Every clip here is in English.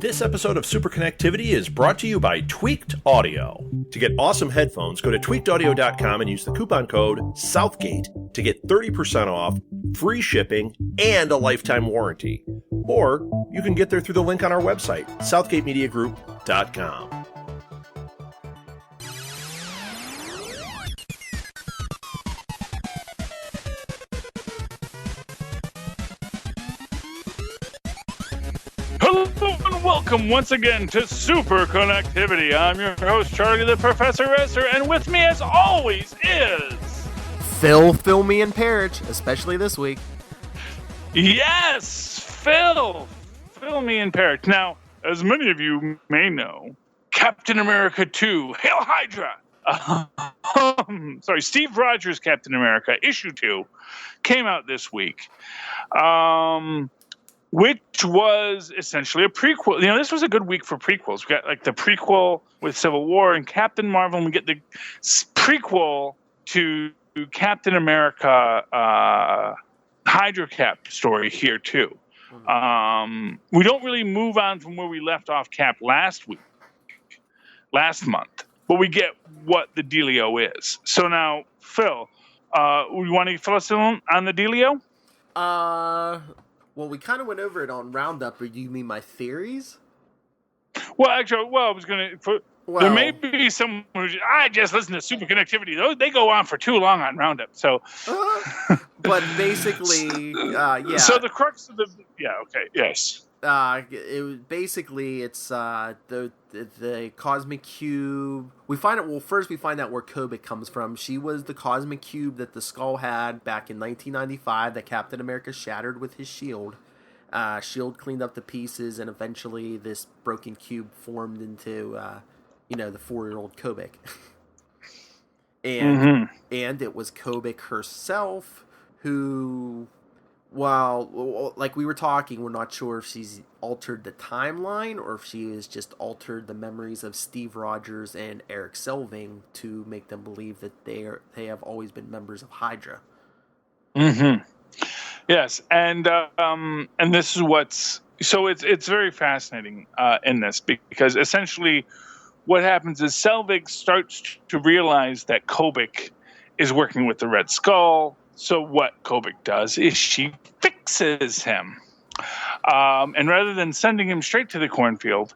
This episode of Superconnectivity is brought to you by Tweaked Audio. To get awesome headphones, go to tweakedaudio.com and use the coupon code Southgate to get 30% off, free shipping, and a lifetime warranty. Or you can get there through the link on our website, southgatemediagroup.com. Welcome once again to Superconnectivity. I'm your host, Charlie the Professor Esser, and with me as always is... Phil me and Parrish, especially this week. Yes, Phil me and Parrish. Now, as many of you may know, Captain America 2, Hail Hydra! Steve Rogers' Captain America, issue 2, came out this week. Which was essentially a prequel. You know, this was a good week for prequels. We got like the prequel with Civil War and Captain Marvel, and we get the prequel to Captain America Hydra Cap story here too. We don't really move on from where we left off Cap last month, but we get what the dealio is. So now, Phil, you want to fill us in on the dealio? Well, we kind of went over it on Roundup, or do you mean my theories? Well, actually, I was going to... There may be some... I just listen to Superconnectivity. They go on for too long on Roundup, so... But basically, yeah. So the crux of the... Yeah, okay, yes. It's the cosmic cube. First we find out where Kobik comes from. She was the cosmic cube that the Skull had back in 1995 that Captain America shattered with his shield. Shield cleaned up the pieces, and eventually this broken cube formed into, the 4-year-old Kobik. And it was Kobik herself who... Well, like we were talking, we're not sure if she's altered the timeline or if she has just altered the memories of Steve Rogers and Eric Selving to make them believe that they have always been members of Hydra. Mm-hmm. Yes, and this is it's very fascinating in this because essentially what happens is Selvig starts to realize that Kobik is working with the Red Skull. So what Kobik does is she fixes him. And rather than sending him straight to the cornfield,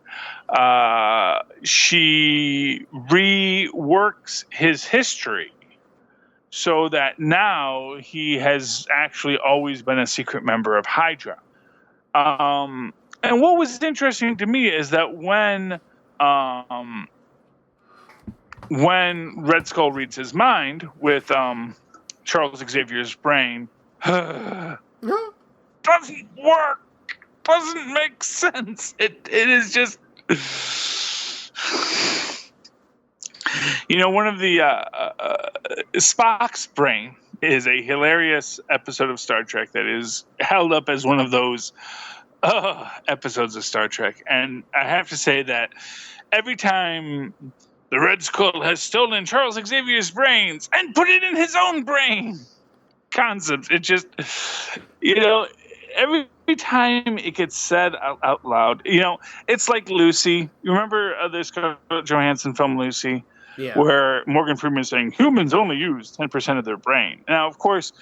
she reworks his history so that now he has actually always been a secret member of Hydra. And what was interesting to me is that when Red Skull reads his mind with... Charles Xavier's brain doesn't work, doesn't make sense. It is just, one of the Spock's brain is a hilarious episode of Star Trek that is held up as one of those episodes of Star Trek, and I have to say that every time the Red Skull has stolen Charles Xavier's brains and put it in his own brain. Concepts. It just, every time it gets said out loud, it's like Lucy. You remember the Scarlett Johansson film Lucy? Yeah. Where Morgan Freeman is saying humans only use 10% of their brain. Now, of course,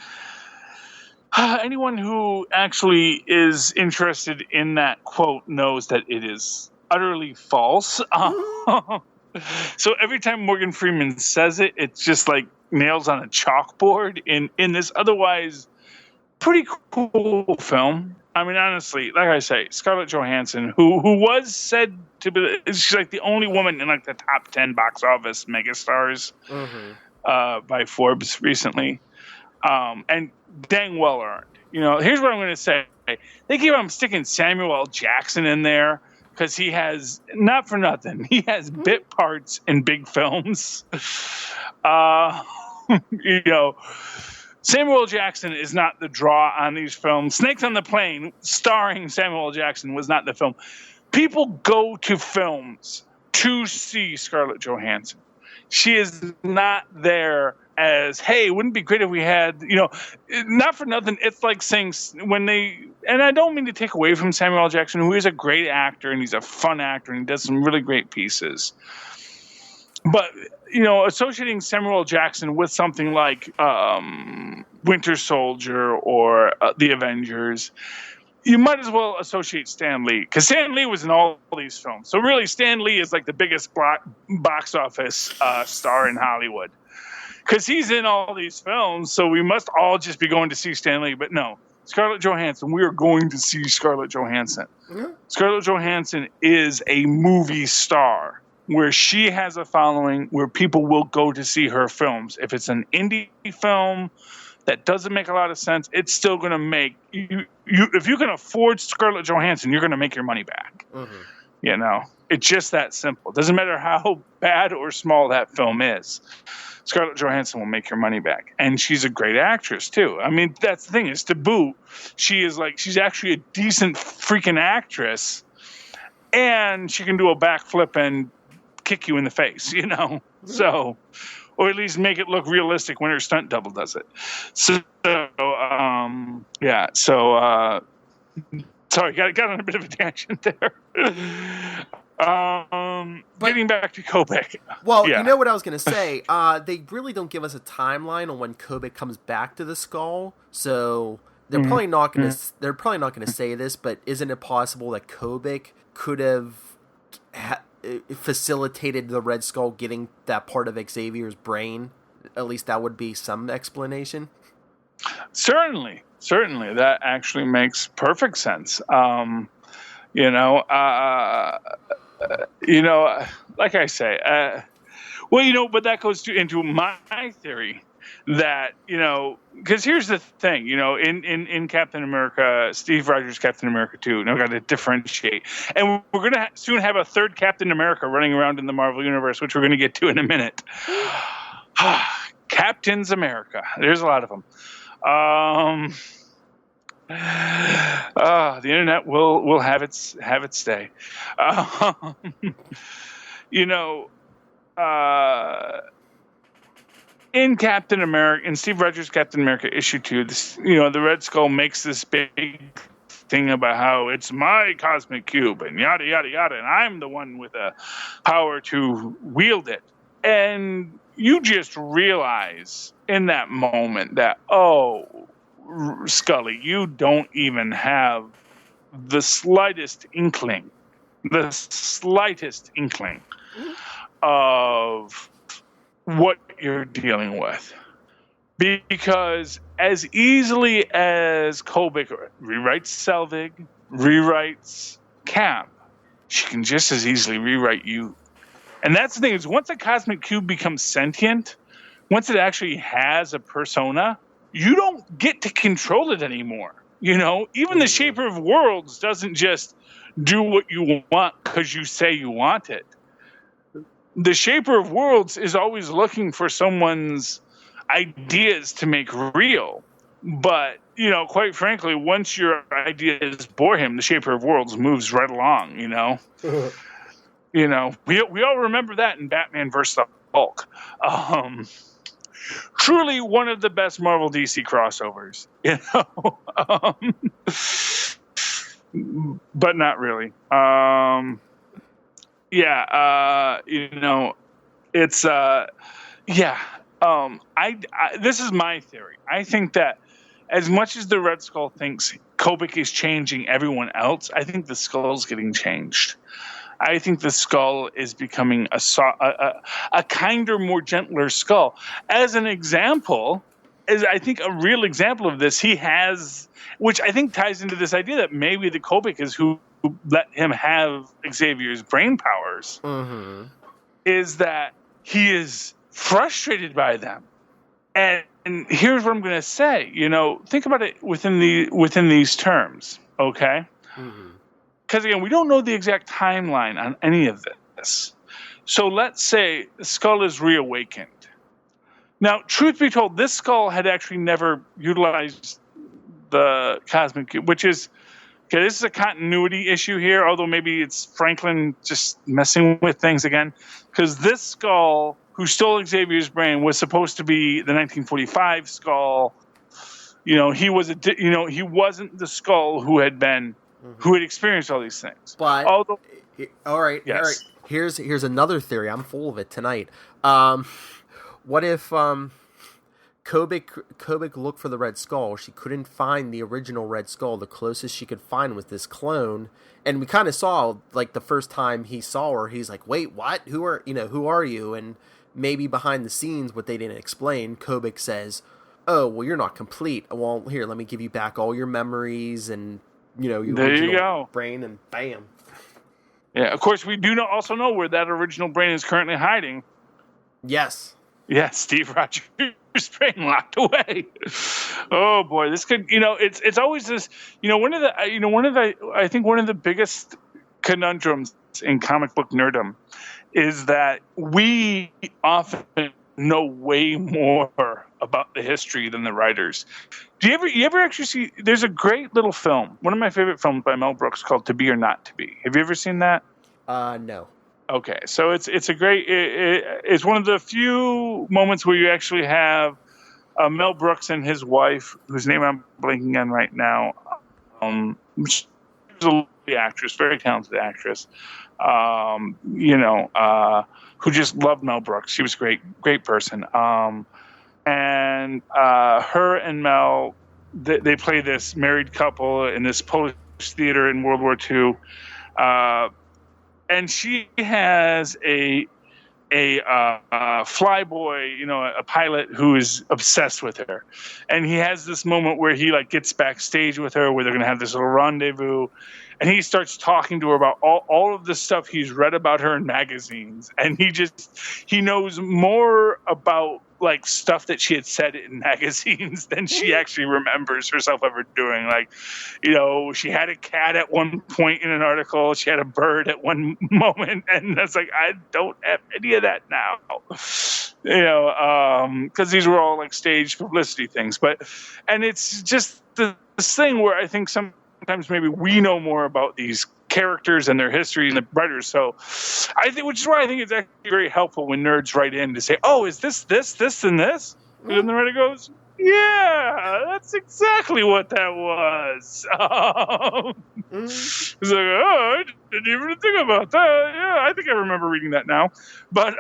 anyone who actually is interested in that quote knows that it is utterly false. So every time Morgan Freeman says it, it's just like nails on a chalkboard in this otherwise pretty cool film. I mean, honestly, like I say, Scarlett Johansson, who was said to be, she's like the only woman in like the top 10 box office megastars by Forbes recently, and dang well earned. Here's what I'm going to say: they keep on sticking Samuel L. Jackson in there. Because he has, not for nothing, he has bit parts in big films. Samuel L. Jackson is not the draw on these films. Snakes on the Plane, starring Samuel L. Jackson, was not the film. People go to films to see Scarlett Johansson. She is not there as, hey, wouldn't it be great if we had, not for nothing. It's like saying and I don't mean to take away from Samuel L. Jackson, who is a great actor and he's a fun actor and he does some really great pieces. But, associating Samuel L. Jackson with something like Winter Soldier or The Avengers, you might as well associate Stan Lee, because Stan Lee was in all these films. So really, Stan Lee is like the biggest box office star in Hollywood, because he's in all these films. So we must all just be going to see Stan Lee. But no, Scarlett Johansson, we are going to see Scarlett Johansson. Mm-hmm. Scarlett Johansson is a movie star where she has a following, where people will go to see her films. If it's an indie film that doesn't make a lot of sense, it's still going to make you. If you can afford Scarlett Johansson, you're going to make your money back. Mm-hmm. It's just that simple. It doesn't matter how bad or small that film is. Scarlett Johansson will make your money back, and she's a great actress too. I mean, that's the thing, is to boot, she's actually a decent freaking actress, and she can do a backflip and kick you in the face. So. Or at least make it look realistic when her stunt double does it. So, yeah. So, sorry, got on a bit of a tangent there. Getting back to Kobik. Well, yeah. You know what I was going to say? They really don't give us a timeline on when Kobik comes back to the skull. So they're probably not going to. They're probably not going to say this, but isn't it possible that Kobik could have facilitated the Red Skull getting that part of Xavier's brain? At least that would be some explanation. Certainly, that actually makes perfect sense. Like I say, but that goes into my theory that, because here's the thing, in Captain America, Steve Rogers' Captain America 2, now we've got to differentiate. And we're going to soon have a third Captain America running around in the Marvel Universe, which we're going to get to in a minute. Captains America. There's a lot of them. The internet will have its day. In Captain America, in Steve Rogers' Captain America issue 2, the Red Skull makes this big thing about how it's my cosmic cube and yada yada yada, and I'm the one with the power to wield it. And you just realize in that moment that, Scully, you don't even have the slightest inkling of what you're dealing with. Because as easily as Kobik rewrites Selvig, rewrites Cap, she can just as easily rewrite you. And that's the thing, is once a cosmic cube becomes sentient, once it actually has a persona, you don't get to control it anymore. Even the Shaper of Worlds doesn't just do what you want because you say you want it. The Shaper of Worlds is always looking for someone's ideas to make real. But, quite frankly, once your ideas bore him, the Shaper of Worlds moves right along, we all remember that in Batman vs. the Hulk. Truly one of the best Marvel DC crossovers, but not really. It's this is my theory. I think that as much as the Red Skull thinks Kobik is changing everyone else, I think the Skull's getting changed. I think the Skull is becoming a kinder, more gentler Skull. As an example, I think a real example of this, he has, which I think ties into this idea that maybe the Kobik is who let him have Xavier's brain powers, is that he is frustrated by them. And here's what I'm going to say. Think about it within these terms, okay? Because, again, we don't know the exact timeline on any of this. So let's say the Skull is reawakened. Now, truth be told, this Skull had actually never utilized the Cosmic Cube, which is, okay, this is a continuity issue here, although maybe it's Franklin just messing with things again. Because this Skull who stole Xavier's brain was supposed to be the 1945 Skull. He wasn't the Skull who had experienced all these things. But all right. Yes. Here's another theory. I'm full of it tonight. What if Kobik looked for the Red Skull? She couldn't find the original Red Skull. The closest she could find was this clone. And we kind of saw, like, the first time he saw her, he's like, "Wait, what? Who are you?" And maybe behind the scenes, what they didn't explain, Kobik says, "Oh, well, you're not complete. Well, here, let me give you back all your memories and, your there original you go. brain," and bam. Yeah, of course, we do also know where that original brain is currently hiding. Yes. Yeah, Steve Rogers' brain locked away. Oh boy, this could, it's always this, one of the biggest conundrums in comic book nerdom is that we often know way more about the history than the writers. Do you ever actually see? There's a great little film, one of my favorite films by Mel Brooks, called To Be or Not to Be. Have you ever seen that? No. Okay, so it's a great. It's one of the few moments where you actually have Mel Brooks and his wife, whose name I'm blanking on right now. She's a lovely actress, very talented actress. Who just loved Mel Brooks. She was a great person. And her and Mel, they play this married couple in this Polish theater in World War II. And she has a flyboy, a pilot who is obsessed with her. And he has this moment where he gets backstage with her, where they're going to have this little rendezvous. And he starts talking to her about all of the stuff he's read about her in magazines. And he knows more about stuff that she had said in magazines than she actually remembers herself ever doing. She had a cat at one point in an article. She had a bird at one moment. And it's I don't have any of that now. Because these were all staged publicity things. And it's just this thing where I think sometimes maybe we know more about these characters and their history and the writers. So which is why I think it's actually very helpful when nerds write in to say, "Oh, is this, and this?" And then the writer goes, "Yeah, that's exactly what that was." It's "Oh, I didn't even think about that. Yeah, I think I remember reading that now." But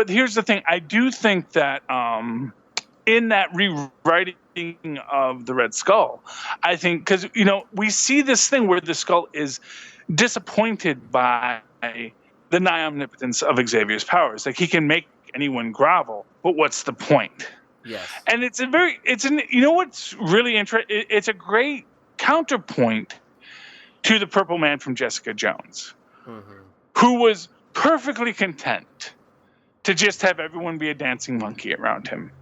here's the thing. I do think that in that rewriting of the Red Skull, I think, because we see this thing where the Skull is disappointed by the nigh omnipotence of Xavier's powers. He can make anyone grovel, but what's the point? Yes. And what's really interesting? It's a great counterpoint to the Purple Man from Jessica Jones, who was perfectly content to just have everyone be a dancing monkey around him.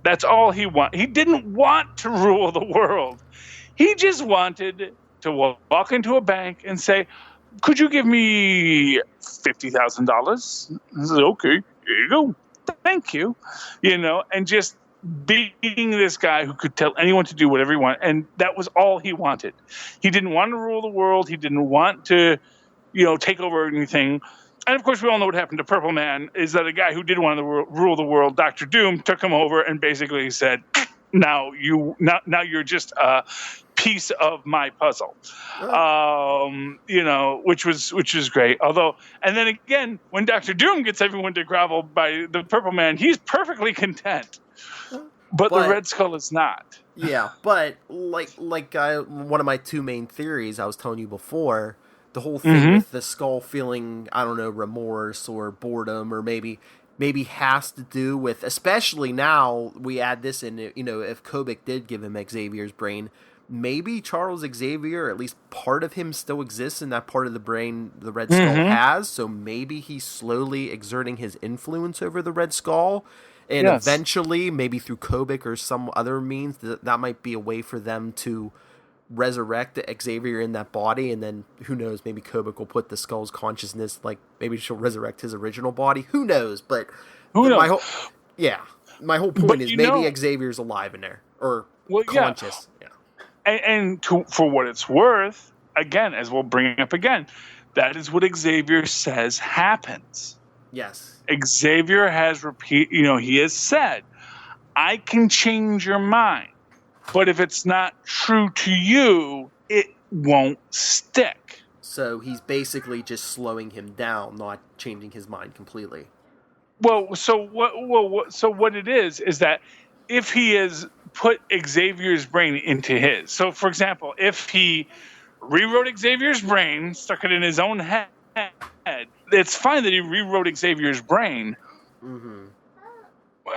That's all he wanted. He didn't want to rule the world. He just wanted to walk into a bank and say, "Could you give me $50,000? I said, "Okay, here you go. Thank you." And just being this guy who could tell anyone to do whatever he wanted. And that was all he wanted. He didn't want to rule the world. He didn't want to, take over anything. And of course, we all know what happened to Purple Man, is that a guy who did want to rule the world, Dr. Doom, took him over and basically said, now you're just a piece of my puzzle. Which was great. Although, and then again, when Dr. Doom gets everyone to grovel by the Purple Man, he's perfectly content. But the Red Skull is not. Yeah, but one of my two main theories I was telling you before, the whole thing with the Skull feeling, I don't know, remorse or boredom, or maybe has to do with, especially now we add this in, if Kobik did give him Xavier's brain, maybe Charles Xavier, or at least part of him, still exists in that part of the brain the Red Skull has, so maybe he's slowly exerting his influence over the Red Skull, and eventually, maybe through Kobik or some other means, that might be a way for them to resurrect Xavier in that body, and then who knows, maybe Kobik will put the Skull's consciousness, maybe she'll resurrect his original body, who knows, but my whole point is maybe Xavier's alive in there, or conscious. And for what it's worth, again, as we'll bring up again, That is what Xavier says happens. Yes. Xavier has he has said, I can change your mind, but if it's not true to you, it won't stick. So he's basically just slowing him down, not changing his mind completely. So what it is that if he has put Xavier's brain into his, so for example, if he rewrote Xavier's brain, stuck it in his own head, it's fine that he rewrote Xavier's brain. Mm-hmm.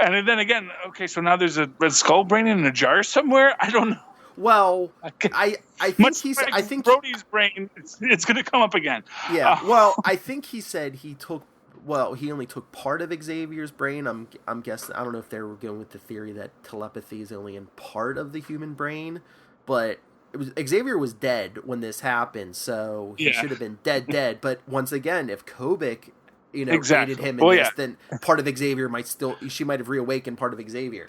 And then again, okay, so now there's a Red Skull brain in a jar somewhere? I don't know. Well, I think he's... I think Brody's brain, it's going to come up again. Yeah, well, I think he said he only took part of Xavier's brain. I'm guessing, I don't know if they were going with the theory that telepathy is only in part of the human brain, but Xavier was dead when this happened, so he should have been dead. But once again, if Kobik, aided him in this, then part of Xavier she might have reawakened part of Xavier.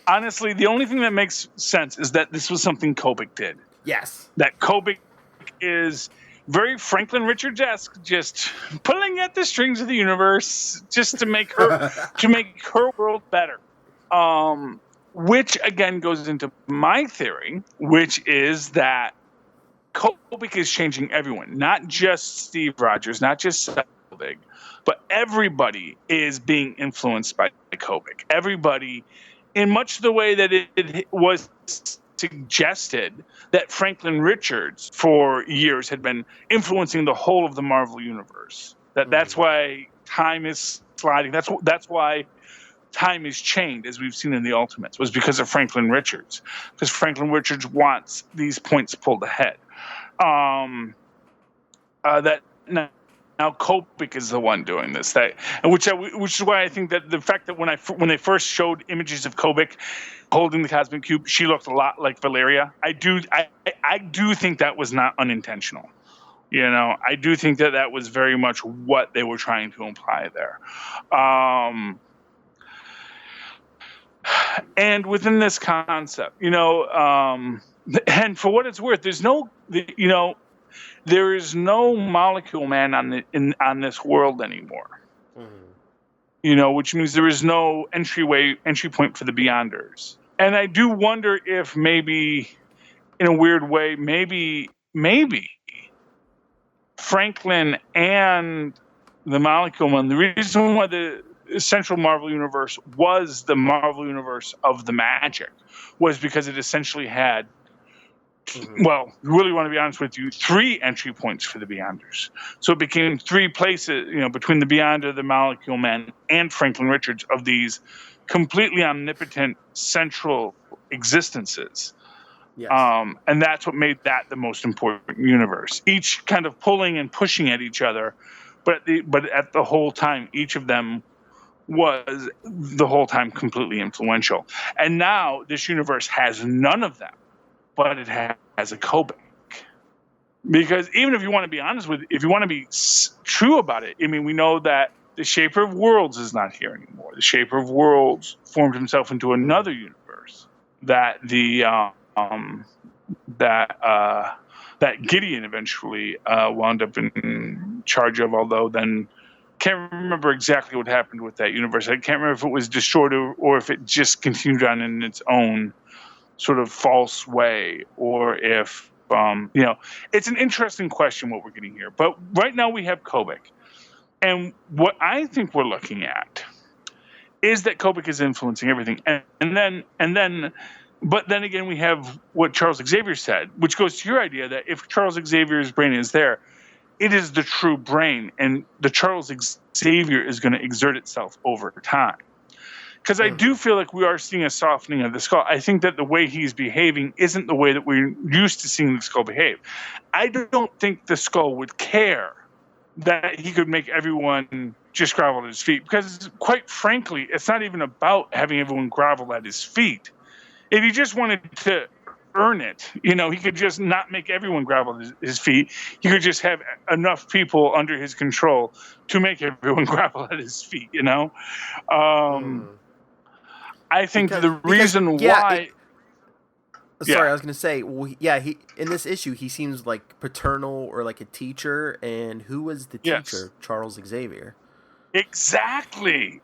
Honestly, the only thing that makes sense is that this was something Kobik did. Yes. That Kobik is very Franklin Richards-esque, just pulling at the strings of the universe just to make her world better. Which again goes into my theory, which is that Kobik is changing everyone, not just Steve Rogers, not just Selvig, but everybody is being influenced by Kobik. Everybody, in much the way that it was suggested that Franklin Richards for years had been influencing the whole of the Marvel universe. That's why time is sliding. That's why time is chained, as we've seen in the Ultimates, was because of Franklin Richards. Because Franklin Richards wants these points pulled ahead. That now Kobik is the one doing this. Which is why I think that the fact that when they first showed images of Kobik holding the cosmic cube, she looked a lot like Valeria. I do think that was not unintentional. I do think that was very much what they were trying to imply there. And within this concept, and for what it's worth, there is no molecule man on this world anymore. Mm-hmm. Which means there is no entry point for the Beyonders. And I do wonder if maybe, in a weird way, maybe Franklin and the molecule man, the reason why the Central Marvel Universe was the Marvel Universe of the magic was because it essentially had, well, really want to be honest with you, 3 entry points for the Beyonders. So it became 3 places, between the Beyonder, the Molecule Men, and Franklin Richards, of these completely omnipotent central existences. Yes. And that's what made that the most important universe. Each kind of pulling and pushing at each other, but at the whole time, each of them was the whole time completely influential. And now this universe has none of them, but it has a Kobik. Because even if you want to be honest if you want to be true about it, we know that the Shaper of Worlds is not here anymore. The Shaper of Worlds formed himself into another universe that that Gideon eventually wound up in charge of, although then can't remember exactly what happened with that universe. I can't remember if it was destroyed or if it just continued on in its own sort of false way, or if it's an interesting question what we're getting here. But right now we have Kobik, and what I think we're looking at is that Kobik is influencing everything, but then again we have what Charles Xavier said, which goes to your idea that if Charles Xavier's brain is there, it is the true brain, and the Charles Xavier is going to exert itself over time. Because I do feel like we are seeing a softening of the Skull. I think that the way he's behaving isn't the way that we're used to seeing the Skull behave. I don't think the Skull would care that he could make everyone just grovel at his feet. Because, quite frankly, it's not even about having everyone grovel at his feet. If he just wanted to earn it, he could just not make everyone grovel at his feet. He could just have enough people under his control to make everyone grovel at his feet, I think the reason why... Sorry, I was going to say, well, yeah, he in this issue, he seems like paternal or like a teacher. And who was the teacher? Charles Xavier. Exactly.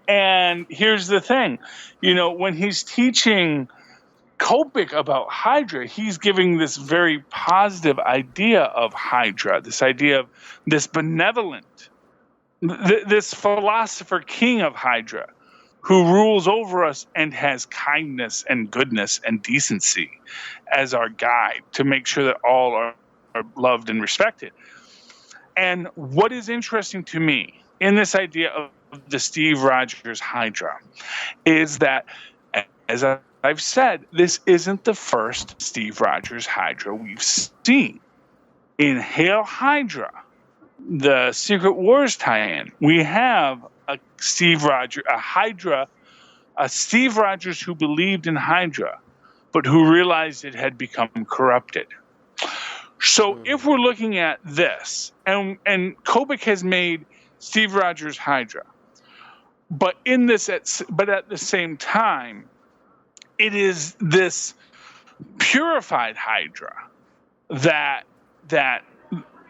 And here's the thing. When he's teaching Kobik about Hydra, he's giving this very positive idea of Hydra, this idea of this benevolent, this philosopher king of Hydra, who rules over us and has kindness and goodness and decency as our guide to make sure that all are loved and respected. And what is interesting to me in this idea of the Steve Rogers Hydra is that, as I've said, this isn't the first Steve Rogers Hydra we've seen. In Hail Hydra, the Secret Wars tie-in, we have a Steve Rogers who believed in Hydra, but who realized it had become corrupted. So if we're looking at this, and Kobik has made Steve Rogers Hydra, but at the same time, it is this purified Hydra that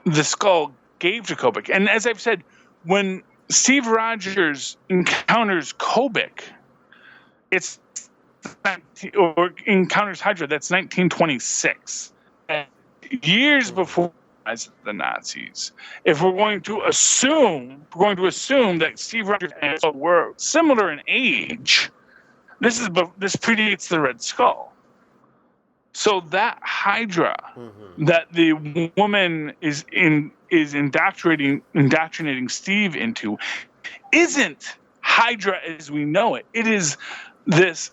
the Skull gave to Kobik. And as I've said, when Steve Rogers encounters Kobik, encounters Hydra, that's 1926. Years before the Nazis. If we're going to assume that Steve Rogers and Skull were similar in age, this predates the Red Skull. So that Hydra that the woman is indoctrinating Steve into isn't Hydra as we know it. It is this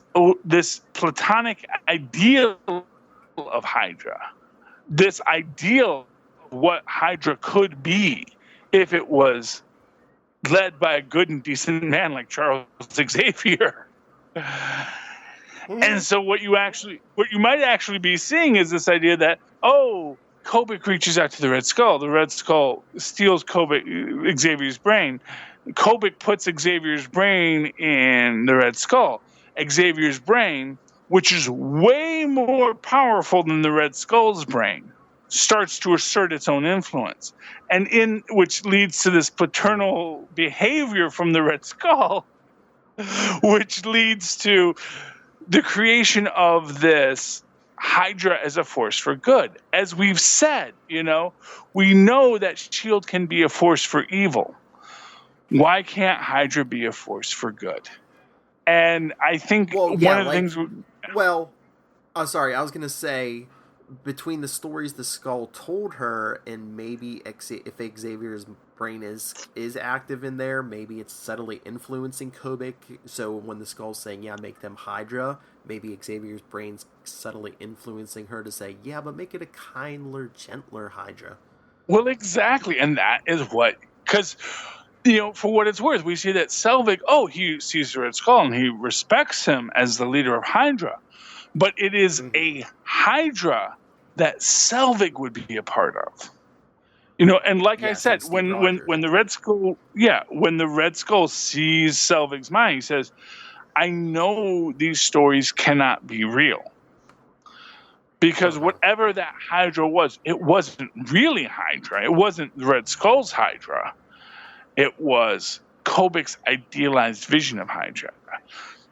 platonic ideal of Hydra. This ideal of what Hydra could be if it was led by a good and decent man like Charles Xavier. And so what you might actually be seeing is this idea that, Kobik reaches out to the Red Skull. The Red Skull steals Xavier's brain. Kobik puts Xavier's brain in the Red Skull. Xavier's brain, which is way more powerful than the Red Skull's brain, starts to assert its own influence, and which leads to this paternal behavior from the Red Skull, which leads to the creation of this Hydra as a force for good. As we've said, we know that S.H.I.E.L.D. can be a force for evil. Why can't Hydra be a force for good? And I think one of the things... Well, I'm sorry, I was going to say, between the stories the Skull told her and maybe if Xavier's brain is active in there, maybe it's subtly influencing Kobik. So when the Skull's saying, make them Hydra, maybe Xavier's brain's subtly influencing her to say, but make it a kinder, gentler Hydra. Well, exactly. And that is what... Because... for what it's worth, we see that Selvig, he sees the Red Skull and he respects him as the leader of Hydra. But it is a Hydra that Selvig would be a part of. And like I said, when the Red Skull, when the Red Skull sees Selvig's mind, he says, I know these stories cannot be real. Because whatever that Hydra was, it wasn't really Hydra. It wasn't the Red Skull's Hydra. It was Kobik's idealized vision of Hydra.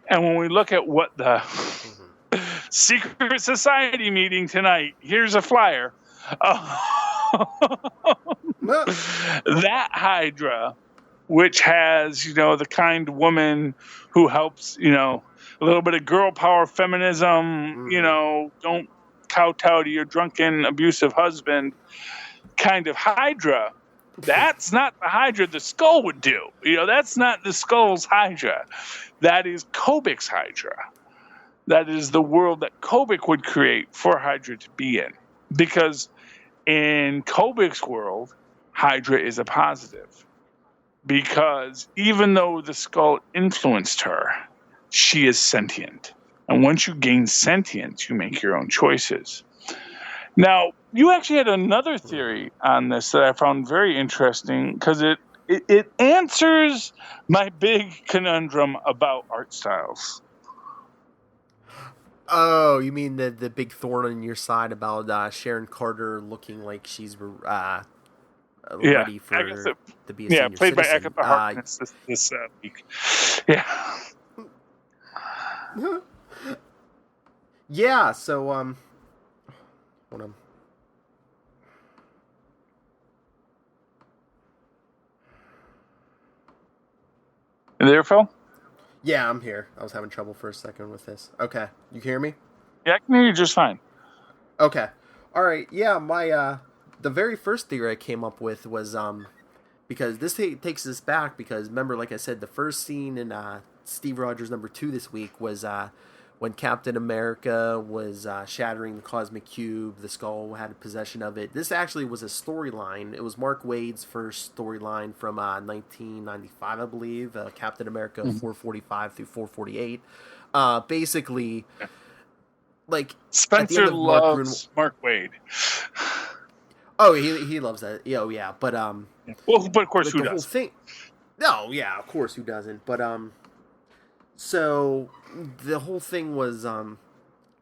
And when we look at what the secret society meeting tonight, here's a flyer. That Hydra, which has, the kind woman who helps, a little bit of girl power feminism, don't kowtow to your drunken, abusive husband kind of Hydra. That's not the Hydra the Skull would do. That's not the Skull's Hydra. That is Kobik's Hydra. That is the world that Kobik would create for Hydra to be in. Because in Kobik's world, Hydra is a positive. Because even though the Skull influenced her, she is sentient. And once you gain sentience, you make your own choices. Now, you actually had another theory on this that I found very interesting because it answers my big conundrum about art styles. Oh, you mean the big thorn on your side about Sharon Carter looking like she's ready for to be a senior played by citizen? Agatha Harkness this week. Yeah. Yeah. So hold on. You there, Phil? Yeah, I'm here. I was having trouble for a second with this. Okay, you hear me? Yeah, I can hear you just fine. Okay. All right. Yeah, my the very first theory I came up with was because this takes us back because remember, like I said, the first scene in Steve Rogers #2 this week was when Captain America was shattering the cosmic cube. The Skull had possession of it. This actually was a storyline. It was Mark Waid's first storyline from 1995, I believe. Captain America 445 through 448. Basically, like Spencer at the end of loves Mark Waid. Oh, he loves that. Yeah, yeah. But well, but of course, like who the does? Whole thing. No, yeah, of course, who doesn't? But so the whole thing was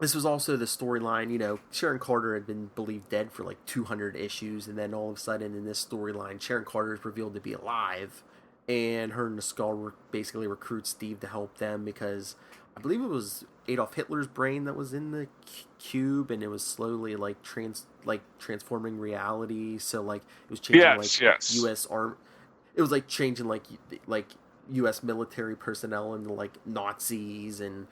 this was also the storyline. You know, Sharon Carter had been believed dead for like 200 issues, and then all of a sudden in this storyline, Sharon Carter is revealed to be alive, and her and the Skull basically recruit Steve to help them because I believe it was Adolf Hitler's brain that was in the cube, and it was slowly like transforming reality. So like it was changing U.S. arm. It was like changing like U.S. military personnel into like Nazis and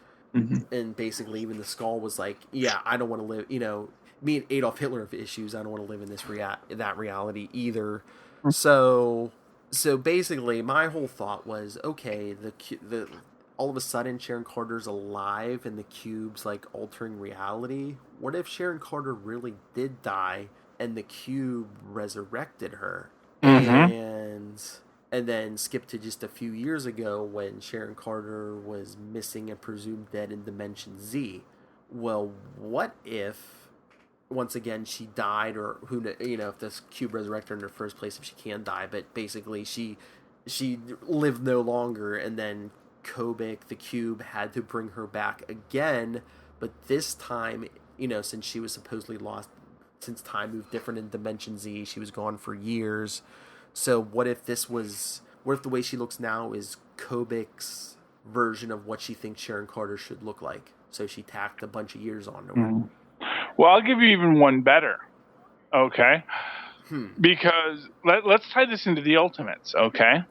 basically even the Skull was like, yeah, I don't want to live. You know, me and Adolf Hitler have issues. I don't want to live in that reality either. So basically, my whole thought was, okay, the all of a sudden Sharon Carter's alive and the cube's like altering reality. What if Sharon Carter really did die and the cube resurrected her? And then skip to just a few years ago when Sharon Carter was missing and presumed dead in Dimension Z. Well, what if once again she died, or who if this cube resurrected her in the first place, if she can die, but basically she lived no longer, and then Kobik, the cube, had to bring her back again, but this time, since she was supposedly lost, since time moved different in Dimension Z, she was gone for years. So what if the way she looks now is Kobik's version of what she thinks Sharon Carter should look like? So she tacked a bunch of years on her. Well, I'll give you even one better. Okay? Because let's tie this into the Ultimates, okay?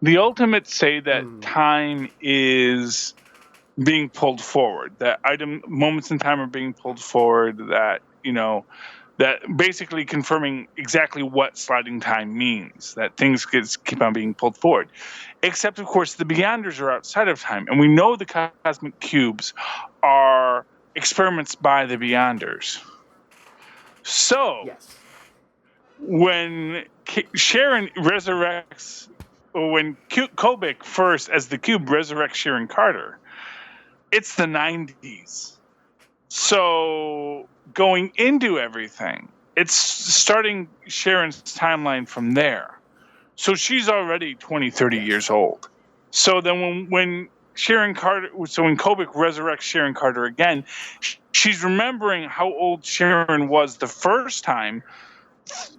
The Ultimates say that time is being pulled forward, that moments in time are being pulled forward, that, that basically confirming exactly what sliding time means, that things keep on being pulled forward. Except, of course, the Beyonders are outside of time, and we know the cosmic cubes are experiments by the Beyonders. So, yes. When Sharon resurrects, or when Kobik first, as the cube, resurrects Sharon Carter, it's the 90s. So going into everything, it's starting Sharon's timeline from there. So she's already 20, 30 years old. So then when Sharon Carter, so when Kobik resurrects Sharon Carter again, she's remembering how old Sharon was the first time,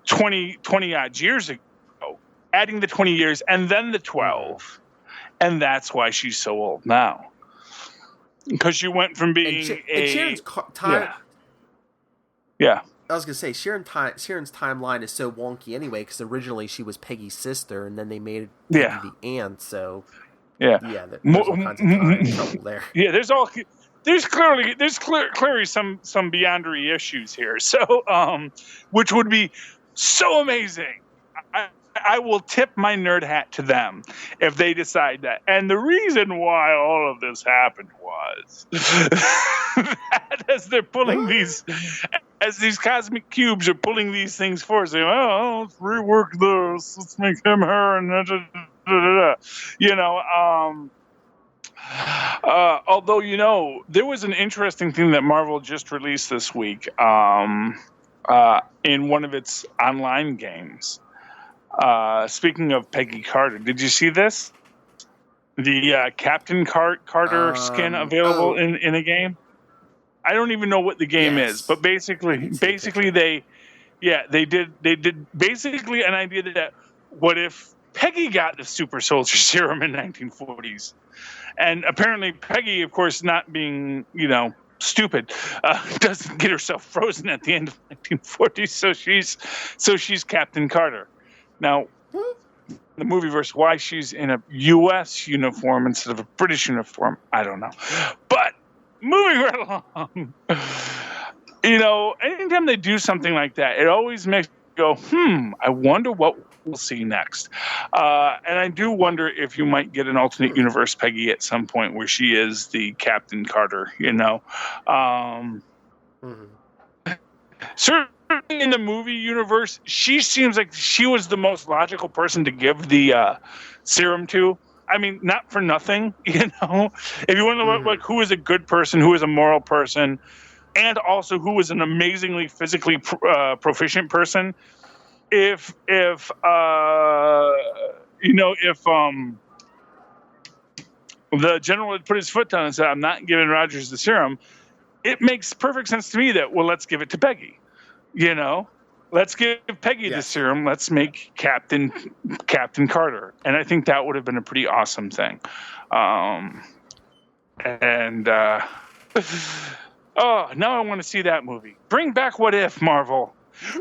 20 odd years ago, adding the 20 years and then the 12. And that's why she's so old now. Because she went from being Sharon's time. Yeah. I was gonna say Sharon's timeline is so wonky anyway, because originally she was Peggy's sister, and then they made Peggy the aunt. So there's all kinds of time trouble there. Yeah, there's clearly some Beyondery issues here. So which would be so amazing. I will tip my nerd hat to them if they decide that. And the reason why all of this happened was that as they're pulling as these cosmic cubes are pulling these things forward, saying, "Oh, let's rework this. Let's make him her," and although there was an interesting thing that Marvel just released this week in one of its online games. Speaking of Peggy Carter, did you see this? The Captain Carter skin available in a game? I don't even know what the game is, but basically they did basically an idea that what if Peggy got the super soldier serum in 1940s, and apparently Peggy, of course, not being stupid, doesn't get herself frozen at the end of 1940s, so she's Captain Carter. Now, the movie verse, why she's in a U.S. uniform instead of a British uniform, I don't know. But moving right along, anytime they do something like that, it always makes me go, I wonder what we'll see next. And I do wonder if you might get an alternate universe Peggy at some point where she is the Captain Carter, Certainly in the movie universe, she seems like she was the most logical person to give the serum to. I mean, not for nothing, If you want to know who is a good person, who is a moral person, and also who is an amazingly physically proficient person, if the general had put his foot down and said, "I'm not giving Rogers the serum," it makes perfect sense to me that, well, let's give it to Peggy. Let's give Peggy the serum. Let's make Captain Carter. And I think that would have been a pretty awesome thing. Now I want to see that movie. Bring back What If, Marvel.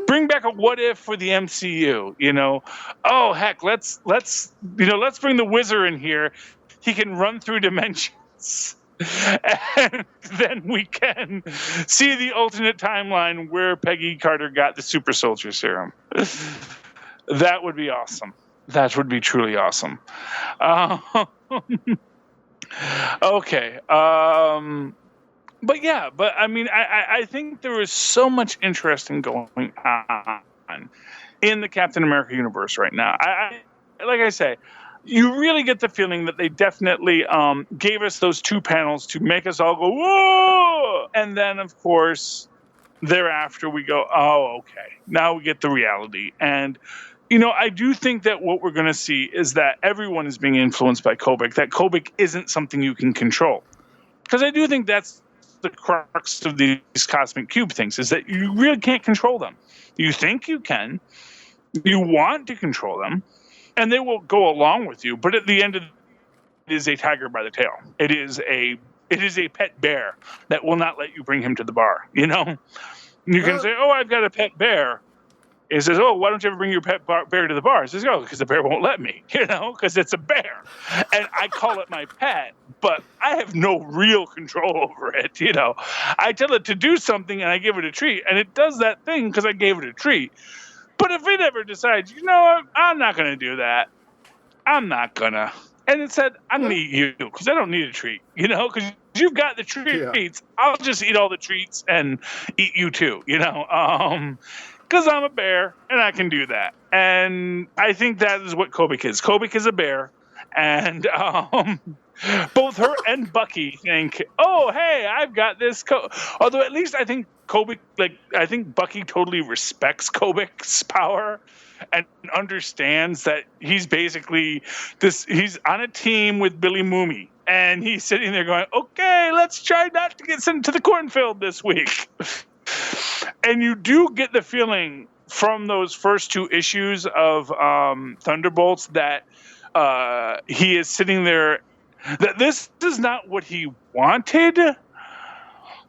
Bring back a What If for the MCU. Oh heck, let's bring the Wizard in here. He can run through dimensions. And then we can see the alternate timeline where Peggy Carter got the super soldier serum. That would be awesome. That would be truly awesome. Okay. But I mean, I think there is so much interesting going on in the Captain America universe right now. Like I say, you really get the feeling that they definitely gave us those two panels to make us all go, whoa! And then, of course, thereafter we go, oh, okay. Now we get the reality. And, I do think that what we're going to see is that everyone is being influenced by Kobik, that Kobik isn't something you can control. Because I do think that's the crux of these cosmic cube things, is that you really can't control them. You think you can. You want to control them. And they will go along with you, but at the end of it is a tiger by the tail. It is a pet bear that will not let you bring him to the bar. You can say, "Oh, I've got a pet bear." It says, "Oh, why don't you ever bring your pet bear to the bar?" It says, "Oh, because the bear won't let me." Because it's a bear, and I call it my pet, but I have no real control over it. I tell it to do something, and I give it a treat, and it does that thing because I gave it a treat. But if it ever decides, I'm not going to do that. I'm not going to. And it said, I'm going to eat you because I don't need a treat, because you've got the treats. Yeah. I'll just eat all the treats and eat you too, because I'm a bear and I can do that. And I think that is what Kobik is. Kobik is a bear. And both her and Bucky think, oh, hey, I've got this. Although at least I think Bucky totally respects Kobik's power and understands that he's basically he's on a team with Billy Mooney. And he's sitting there going, okay, let's try not to get sent to the cornfield this week. And you do get the feeling from those first two issues of Thunderbolts that he is sitting there, that this is not what he wanted,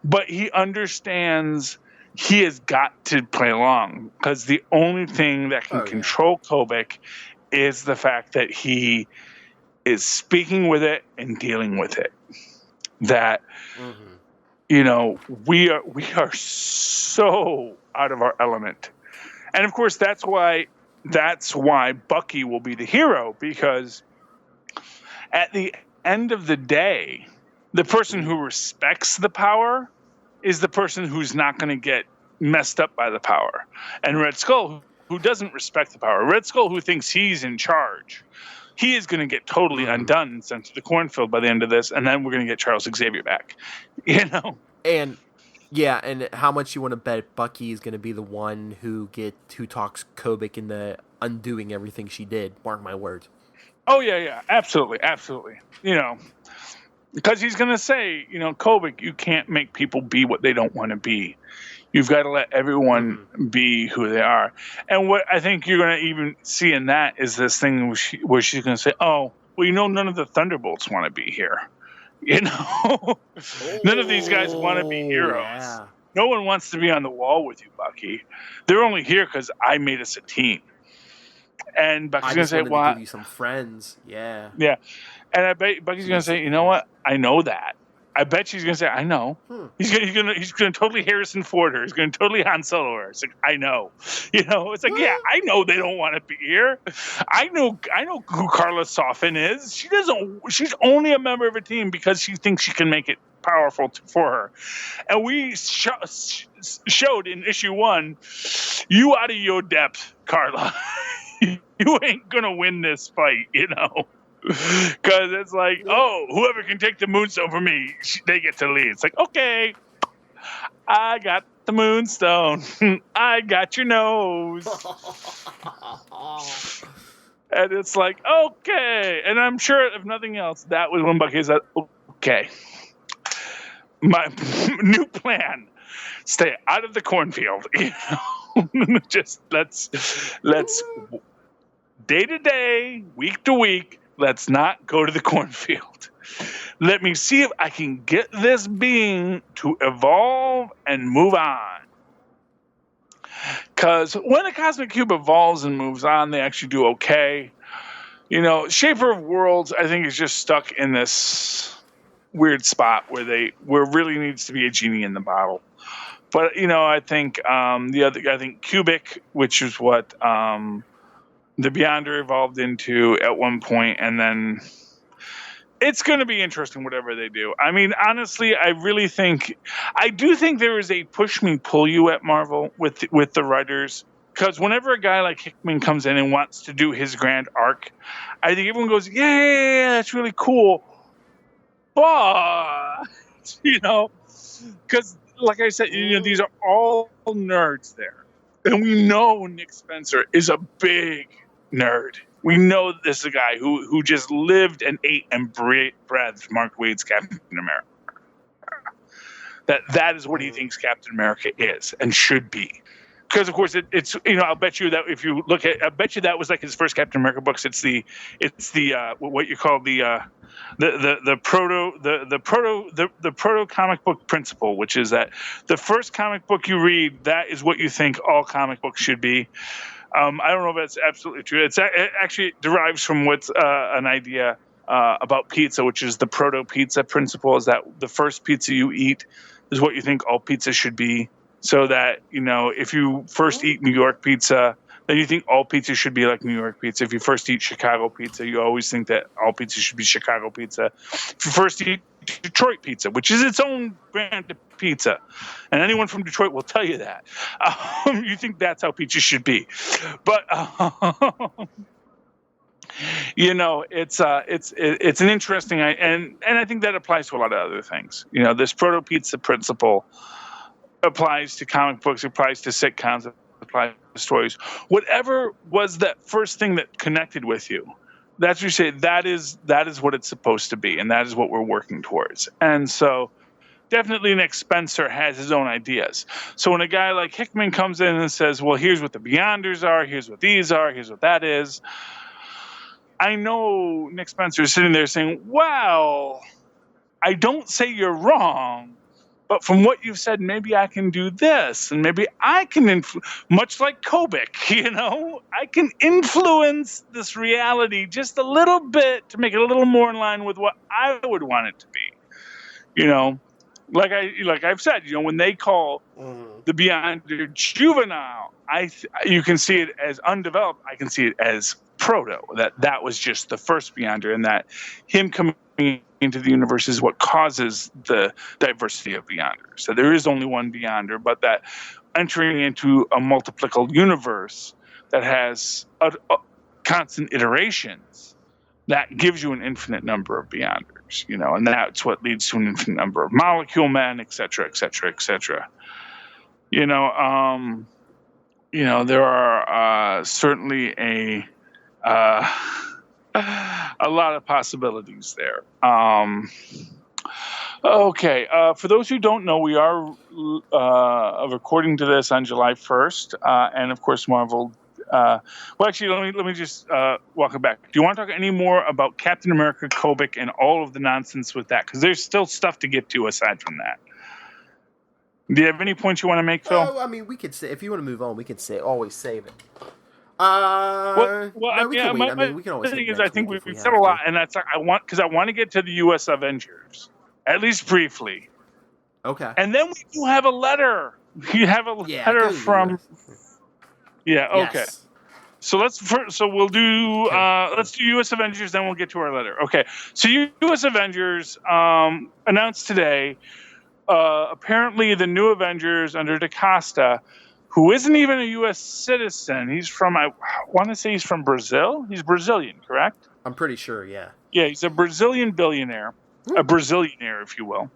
but he understands he has got to play along, because the only thing that can control Kobik is the fact that he is speaking with it and dealing with it. That we are so out of our element. And of course that's why Bucky will be the hero, because at the end of the day, the person who respects the power is the person who's not going to get messed up by the power. And Red Skull, who doesn't respect the power, Red Skull, who thinks he's in charge, he is going to get totally undone and sent to the cornfield by the end of this, and then we're going to get Charles Xavier back. And yeah, and how much you want to bet Bucky is going to be the one who talks Kobik into undoing everything she did? Mark my words. Oh yeah, absolutely. Because he's going to say, Kobik, you can't make people be what they don't want to be. You've got to let everyone be who they are. And what I think you're going to even see in that is this thing where she's going to say, oh, well, none of the Thunderbolts want to be here. None of these guys want to be heroes. Yeah. No one wants to be on the wall with you, Bucky. They're only here because I made us a team. And Bucky's going to say, well, give you some friends. Yeah. Yeah. And I bet Bucky's going to say, you know what? I know that. I bet she's going to say, I know. He's going to totally Harrison Ford her. He's going to totally Han Solo her. It's like, I know. It's like, yeah, I know they don't want to be here. I know who Carla Soffin is. She's only a member of a team because she thinks she can make it powerful for her. And we showed in issue 1, you out of your depth, Carla. You ain't going to win this fight, Because it's like, oh, whoever can take the moonstone from me, they get to lead. It's like, okay, I got the moonstone. I got your nose. And it's like, okay. And I'm sure, if nothing else, that was when Bucky said, okay, my new plan, stay out of the cornfield. Just let's day to day, week to week, let's not go to the cornfield. Let me see if I can get this being to evolve and move on. Because when a cosmic cube evolves and moves on, they actually do okay. Shaper of Worlds, I think, is just stuck in this weird spot where really needs to be a genie in the bottle. But I think I think Kobik, which is what the Beyonder evolved into at one point, and then it's going to be interesting whatever they do. I mean, honestly, I do think there is a push me pull you at Marvel with the writers, because whenever a guy like Hickman comes in and wants to do his grand arc, I think everyone goes, yeah, that's really cool, but because like I said, these are all nerds there, and we know Nick Spencer is a big nerd. We know this is a guy who just lived and ate and breathed Mark Waid's Captain America. That is what he thinks Captain America is and should be. Because of course it's I'll bet you that if you look at, I bet you that was like his first Captain America books. It's the what you call the proto comic book principle, which is that the first comic book you read, that is what you think all comic books should be. I don't know if that's absolutely true. It actually derives from what's an idea about pizza, which is the proto pizza principle, is that the first pizza you eat is what you think all pizza should be. So that, if you first eat New York pizza, then you think all pizza should be like New York pizza. If you first eat Chicago pizza, you always think that all pizza should be Chicago pizza. If you first eat Detroit pizza, which is its own brand of pizza, and anyone from Detroit will tell you that, you think that's how pizza should be. But it's an interesting, and I think that applies to a lot of other things. This proto pizza principle applies to comic books, applies to sitcoms, applies to stories. Whatever was that first thing that connected with you, that's what you say, that is what it's supposed to be, and that is what we're working towards. And so definitely Nick Spencer has his own ideas. So when a guy like Hickman comes in and says, well, here's what the Beyonders are, here's what these are, here's what that is, I know Nick Spencer is sitting there saying, well, I don't say you're wrong, but from what you've said, maybe I can do this, and maybe I can, much like Kobik, I can influence this reality just a little bit to make it a little more in line with what I would want it to be. Like I've said, when they call the Beyonder juvenile, you can see it as undeveloped. I can see it as proto. That was just the first Beyonder, and that him coming into the universe is what causes the diversity of Beyonders. So there is only one Beyonder, but that entering into a multiplical universe that has constant iterations, that gives you an infinite number of Beyonders, and that's what leads to an infinite number of molecule men, et cetera, et cetera, et cetera. There are certainly a lot of possibilities there. Okay. For those who don't know, we are recording to this on July 1st, and of course, Marvel. Well, actually, let me just walk it back. Do you want to talk any more about Captain America, Kobik, and all of the nonsense with that? Because there's still stuff to get to aside from that. Do you have any points you want to make, Phil? Oh, I mean, we could say if you want to move on, we could say always save it. Well, no, we can wait. I mean, we can always. The thing save is, next I think week if we've we said have a lot, to. and that's I want to get to the U.S. Avengers at least briefly. Okay. And then we do have a letter. We have a letter from. Yeah. Okay. Yes. So we'll do let's do U.S. Avengers, then we'll get to our letter. Okay. So U.S. Avengers announced today. Apparently, the new Avengers under DaCosta, who isn't even a U.S. citizen. He's from I want to say he's from Brazil. He's Brazilian, correct? I'm pretty sure. Yeah. Yeah, he's a Brazilian billionaire, a Brazilianaire, if you will.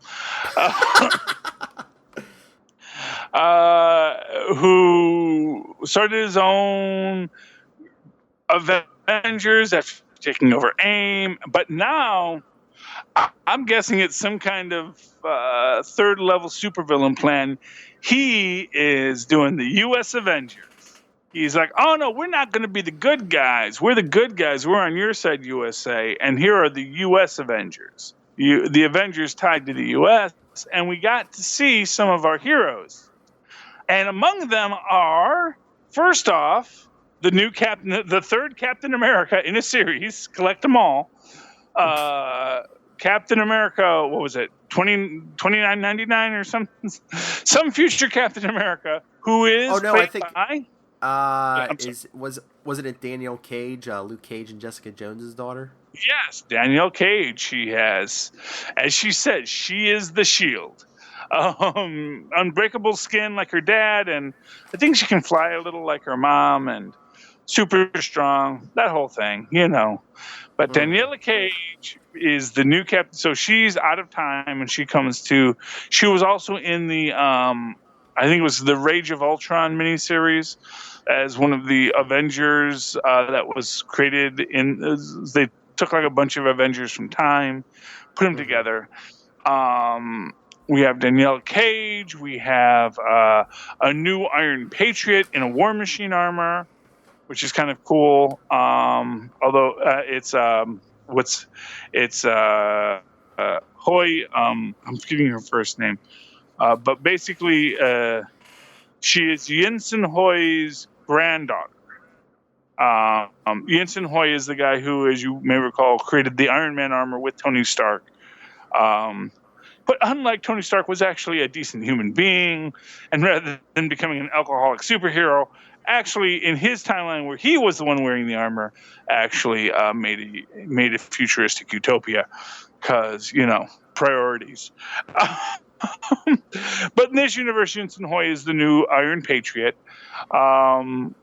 Who started his own Avengers after taking over AIM, but now I'm guessing it's some kind of third level supervillain plan. He is doing the U.S. Avengers. He's like, oh no, we're not going to be the good guys. We're the good guys. We're on your side, USA, and here are the U.S. Avengers. The Avengers tied to the U.S., and we got to see some of our heroes. And among them are, first off, the third Captain America in a series. Collect them all. Captain America, what was it? $29.99 or something? Some future Captain America who is played by. Was it Danielle Cage, Luke Cage, and Jessica Jones's daughter? Yes, Danielle Cage. She has, as she said, she is the Shield. Unbreakable skin like her dad, and I think she can fly a little like her mom, and super strong. That whole thing, you know. But Daniela Cage is the new captain, so she's out of time, and she comes to. She was also in the, I think it was the Rage of Ultron miniseries, as one of the Avengers that was created in. They took like a bunch of Avengers from time, put them together. We have Danielle Cage. We have a new Iron Patriot in a War Machine armor, which is kind of cool. Although it's Hoy. I'm forgetting her first name, but basically she is Jensen Hoy's granddaughter. Jensen Hoy is the guy who, as you may recall, created the Iron Man armor with Tony Stark. But unlike Tony Stark, was actually a decent human being, and rather than becoming an alcoholic superhero, actually in his timeline where he was the one wearing the armor, actually made a futuristic utopia, because priorities. But in this universe, Jensen Hoy is the new Iron Patriot. I'm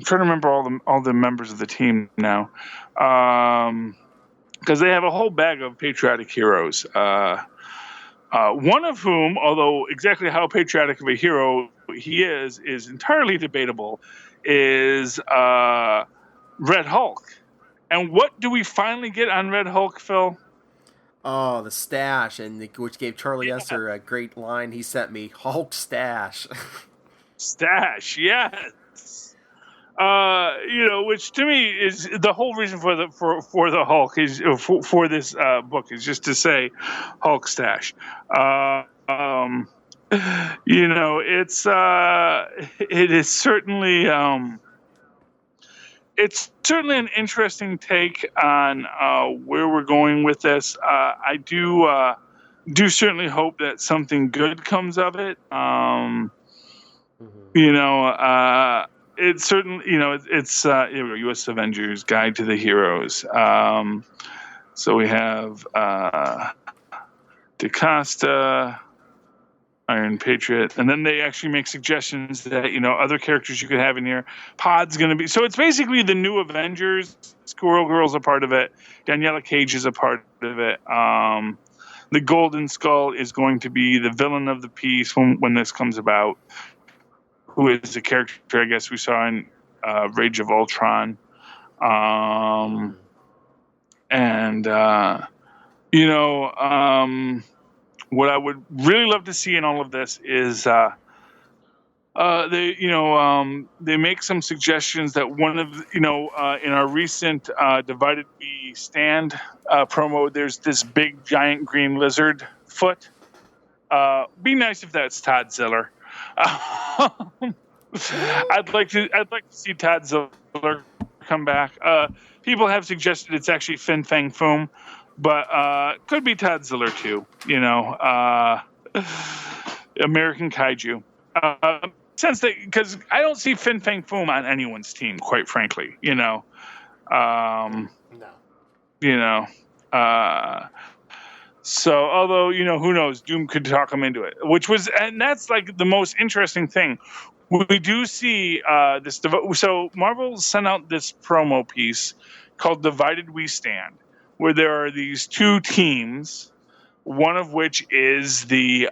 trying to remember all the members of the team now, because they have a whole bag of patriotic heroes. One of whom, although exactly how patriotic of a hero he is entirely debatable, is Red Hulk. And what do we finally get on Red Hulk, Phil? Oh, the stash, which gave Charlie Esser a great line he sent me. Hulk stash. Stash, yes. Which to me is the whole reason for the Hulk is for this book is just to say Hulk stash. It is certainly it's certainly an interesting take on where we're going with this. I do certainly hope that something good comes of it. It's certainly, it's U.S. Avengers Guide to the Heroes. So we have DaCosta, Iron Patriot, and then they actually make suggestions that other characters you could have in here. Pod's going to be so it's basically the new Avengers. Squirrel Girl's a part of it. Daniela Cage is a part of it. The Golden Skull is going to be the villain of the piece when this comes about, who is a character I guess we saw in Rage of Ultron. what I would really love to see in all of this is they make some suggestions that one of in our recent Divided We Stand promo, there's this big giant green lizard foot. Be nice if that's Todd Ziller. I'd like to see Todd Ziller come back. People have suggested it's actually Fin Fang Foom, but could be Todd Ziller too. American Kaiju. Sense that because I don't see Fin Fang Foom on anyone's team, quite frankly. No. So, although who knows, Doom could talk him into it, and that's like the most interesting thing. We do see this. So Marvel sent out this promo piece called "Divided We Stand," where there are these two teams, one of which is the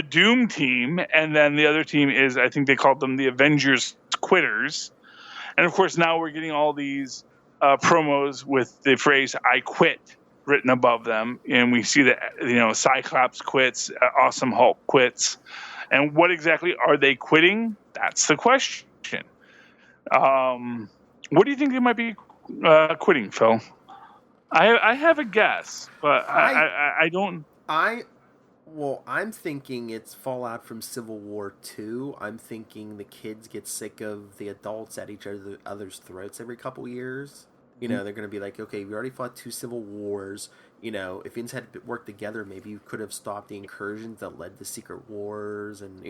Doom team, and then the other team is, I think they called them the Avengers Quitters. And of course, now we're getting all these promos with the phrase "I quit" written above them, and we see that Cyclops quits, Awesome Hulk quits, and what exactly are they quitting? That's the question. What do you think they might be quitting, Phil? I have a guess, but I don't. Well, I'm thinking it's fallout from Civil War II. I'm thinking the kids get sick of the adults at each other's throats every couple years. They're going to be like, okay, we already fought 2 civil wars. If things had worked together, maybe you could have stopped the incursions that led to secret wars and,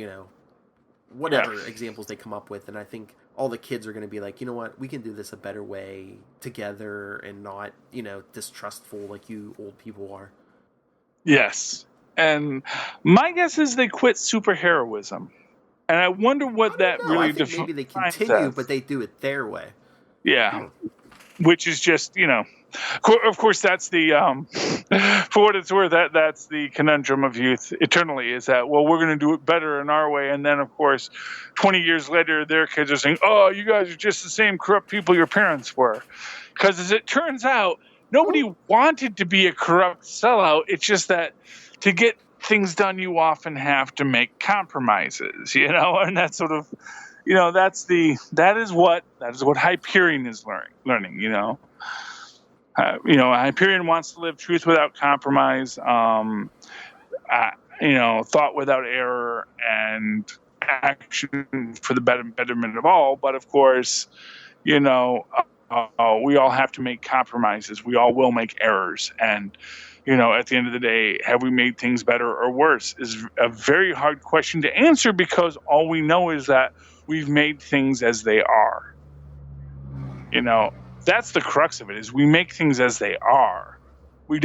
whatever examples they come up with. And I think all the kids are going to be like, you know what, we can do this a better way together and not, distrustful like you old people are. Yes. And my guess is they quit superheroism. And I wonder what that really defines. Maybe they continue, but they do it their way. Yeah. Which is just, of course, that's the, for what it's worth, that's the conundrum of youth eternally is that, well, we're going to do it better in our way. And then, of course, 20 years later, their kids are saying, oh, you guys are just the same corrupt people your parents were. Because as it turns out, nobody wanted to be a corrupt sellout. It's just that to get things done, you often have to make compromises, and that's sort of, that is what Hyperion is learning. Hyperion wants to live truth without compromise, thought without error, and action for the betterment of all. But of course, we all have to make compromises. We all will make errors, and at the end of the day, have we made things better or worse is a very hard question to answer because all we know is that we've made things as they are. That's the crux of it, is we make things as they are. We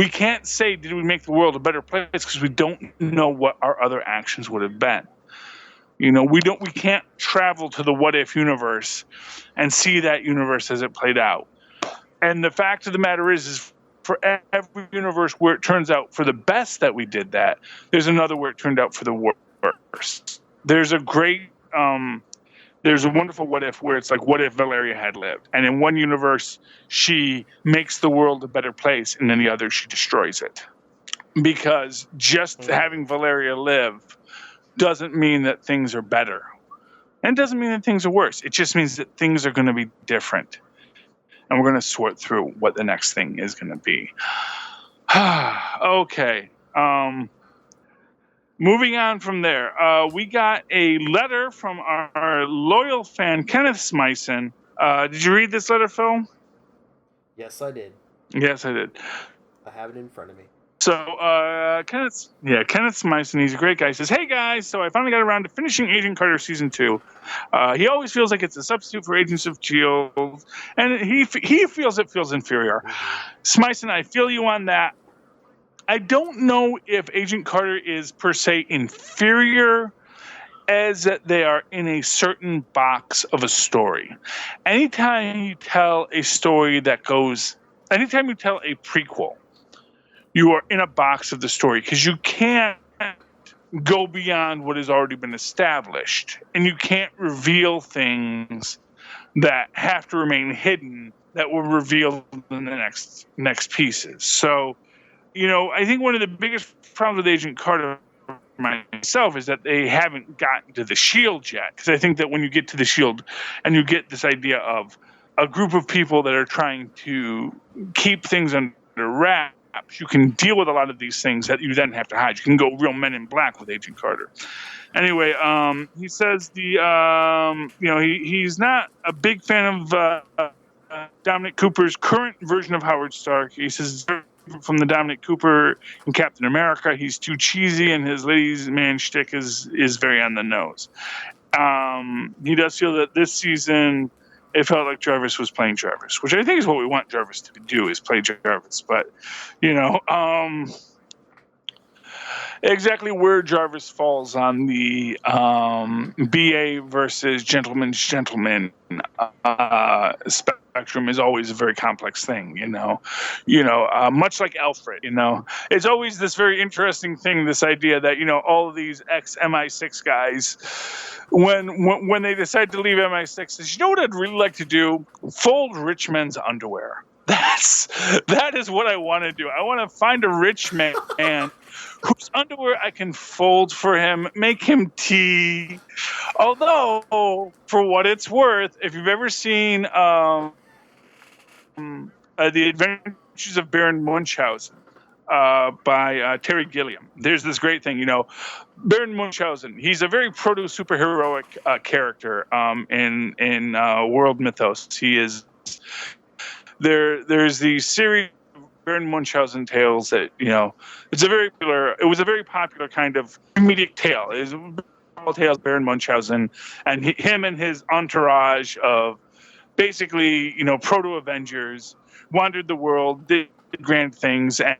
can't say, did we make the world a better place, because we don't know what our other actions would have been. We can't travel to the what if universe and see that universe as it played out. And the fact of the matter is for every universe where it turns out for the best that we did that, there's another where it turned out for the worst. There's a wonderful what if where it's like, what if Valeria had lived? And in one universe, she makes the world a better place, and in the other, she destroys it. Because just having Valeria live doesn't mean that things are better. And it doesn't mean that things are worse. It just means that things are going to be different. And we're going to sort through what the next thing is going to be. Okay. Moving on from there, we got a letter from our loyal fan, Kenneth Smyson. Did you read this letter, Phil? Yes, I did. Yes, I did. I have it in front of me. So, Kenneth Smyson, he's a great guy. He says, hey guys, so I finally got around to finishing Agent Carter Season 2. He always feels like it's a substitute for Agents of S.H.I.E.L.D., and he feels it feels inferior. Smyson, I feel you on that. I don't know if Agent Carter is per se inferior as that they are in a certain box of a story. Anytime you tell a prequel, you are in a box of the story because you can't go beyond what has already been established, and you can't reveal things that have to remain hidden that will reveal in the next pieces. So I think one of the biggest problems with Agent Carter myself is that they haven't gotten to the Shield yet. Because I think that when you get to the Shield and you get this idea of a group of people that are trying to keep things under wraps, you can deal with a lot of these things that you then have to hide. You can go real Men in Black with Agent Carter. Anyway, he says he's not a big fan of Dominic Cooper's current version of Howard Stark. He says from the Dominic Cooper in Captain America, he's too cheesy, and his ladies' man shtick is very on the nose. He does feel that this season it felt like Jarvis was playing Jarvis, which I think is what we want Jarvis to do, is play Jarvis. But exactly where Jarvis falls on the BA versus gentleman's gentleman spectrum is always a very complex thing, much like Alfred, it's always this very interesting thing, this idea that, all of these ex-MI6 guys, when they decide to leave MI6, says, what I'd really like to do? Fold rich men's underwear. That is what I want to do. I want to find a rich man whose underwear I can fold for him, make him tea. Although, for what it's worth, if you've ever seen The Adventures of Baron Munchausen by Terry Gilliam, there's this great thing, Baron Munchausen, he's a very proto-superheroic character in world mythos. He is... There's the series of Baron Munchausen tales that, it was a very popular kind of comedic tale. It was tales of Baron Munchausen and him and his entourage of basically, proto-Avengers wandered the world, did grand things, and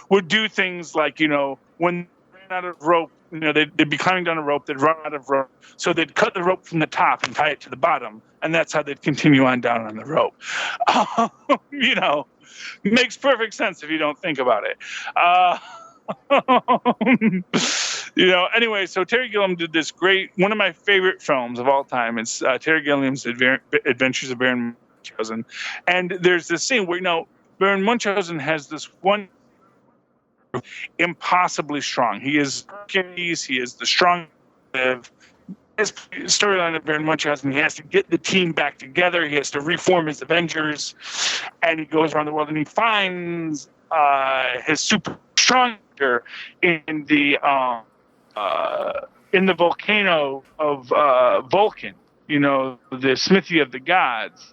would do things like, when they ran out of rope, they'd be climbing down a rope, they'd run out of rope, so they'd cut the rope from the top and tie it to the bottom, and that's how they'd continue on down on the rope. Makes perfect sense if you don't think about it. Anyway, so Terry Gilliam did this great, one of my favorite films of all time. It's Terry Gilliam's Adventures of Baron Munchausen. And there's this scene where, Baron Munchausen has this one impossibly strong. He is Hercules, he is the strong. His storyline of Baron Munchausen, he has to get the team back together, he has to reform his Avengers, and he goes around the world and he finds his super strong in the volcano of Vulcan, the smithy of the gods.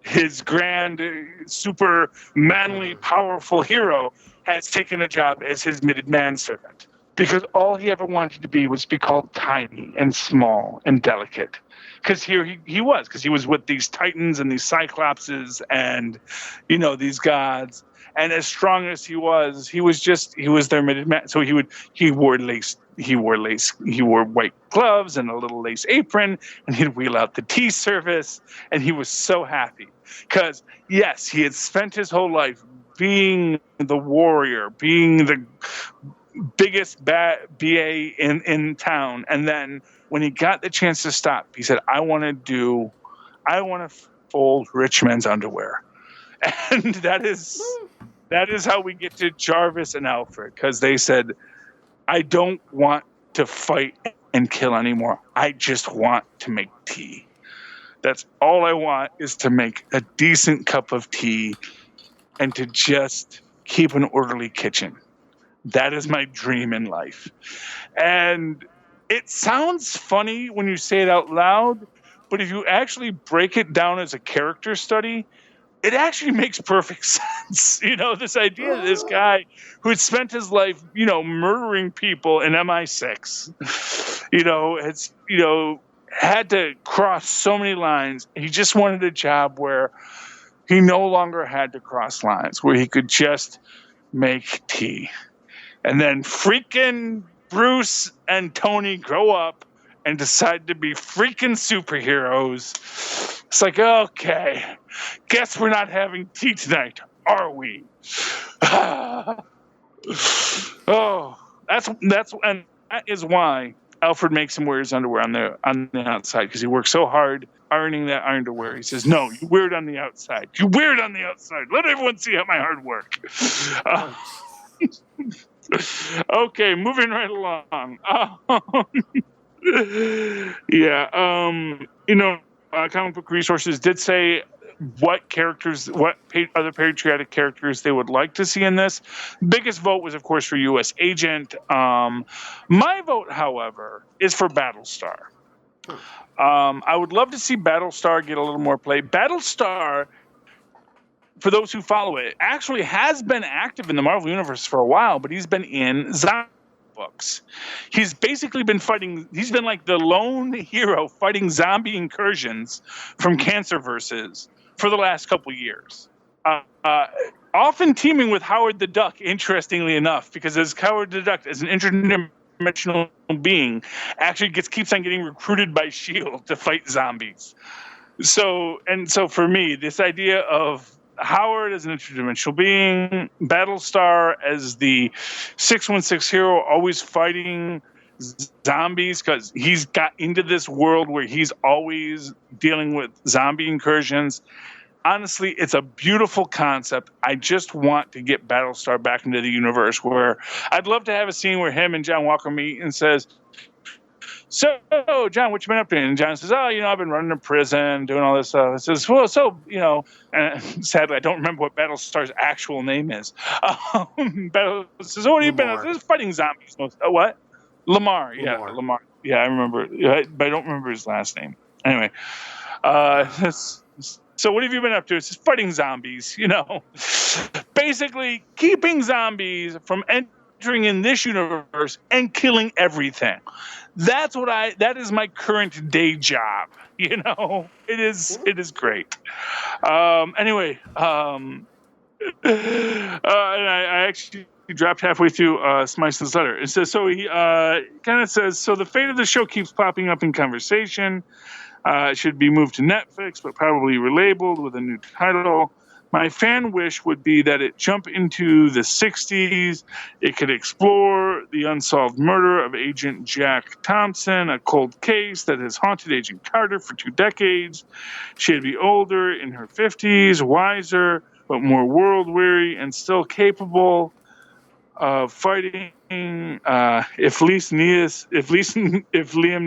His grand, super manly, powerful hero has taken a job as his knitted manservant, because all he ever wanted to be was to be called tiny and small and delicate. Because here he was, because he was with these titans and these cyclopses and, these gods. And as strong as he was their knitted man. So he wore white gloves and a little lace apron, and he'd wheel out the tea service, and he was so happy. Because, yes, he had spent his whole life being the warrior, being the biggest BA in town. And then when he got the chance to stop, he said, I want to fold rich men's underwear. And that is how we get to Jarvis and Alfred, because they said, I don't want to fight and kill anymore. I just want to make tea. That's all I want, is to make a decent cup of tea and to just keep an orderly kitchen. That is my dream in life. And it sounds funny when you say it out loud, but if you actually break it down as a character study, it actually makes perfect sense. This idea of this guy who had spent his life, murdering people in MI6, had to cross so many lines. He just wanted a job where he no longer had to cross lines, where he could just make tea. And then freaking Bruce and Tony grow up and decide to be freaking superheroes. It's like, okay, guess we're not having tea tonight, are we? Oh, and that is why Alfred makes him wear his underwear on the outside, because he works so hard ironing that underwear. He says, "No, you wear it on the outside. You wear it on the outside. Let everyone see my hard work." Okay, moving right along. Comic book resources did say what other patriotic characters they would like to see in this. Biggest vote was, of course, for U.S. Agent. My vote, however, is for Battlestar. I would love to see Battlestar get a little more play. Battlestar, for those who follow it, actually has been active in the Marvel Universe for a while, but he's been in zombie books. He's basically been fighting. He's been like the lone hero fighting zombie incursions from Cancerverses for the last couple years. Often teaming with Howard the Duck, interestingly enough, because as Howard the Duck, as an interdimensional being, actually keeps on getting recruited by S.H.I.E.L.D. to fight zombies. So for me, this idea of Howard as an interdimensional being, Battlestar as the 616 hero, always fighting zombies because he's got into this world where he's always dealing with zombie incursions. Honestly, it's a beautiful concept. I just want to get Battlestar back into the universe, where I'd love to have a scene where him and John Walker meet and says, "So, John, what you been up to?" And John says, "Oh, I've been running a prison, doing all this stuff." It says, "Well, so, and sadly, I don't remember what Battlestar's actual name is." Battle says, "Oh, what have you been up to?" Fighting zombies. What? Lamar. Yeah, Lamar. Yeah, I remember, but I don't remember his last name. Anyway, so what have you been up to? It's just fighting zombies, basically keeping zombies from entering in this universe and killing everything. That is my current day job. It is great. Anyway, and I actually dropped halfway through Smyson's letter. It says, so he kind of says, so the fate of the show keeps popping up in conversation. It should be moved to Netflix, but probably relabeled with a new title. My fan wish would be that it jump into the 60s. It could explore the unsolved murder of Agent Jack Thompson, a cold case that has haunted Agent Carter for 2 decades. She'd be older, in her 50s, wiser, but more world-weary and still capable of fighting. If Liam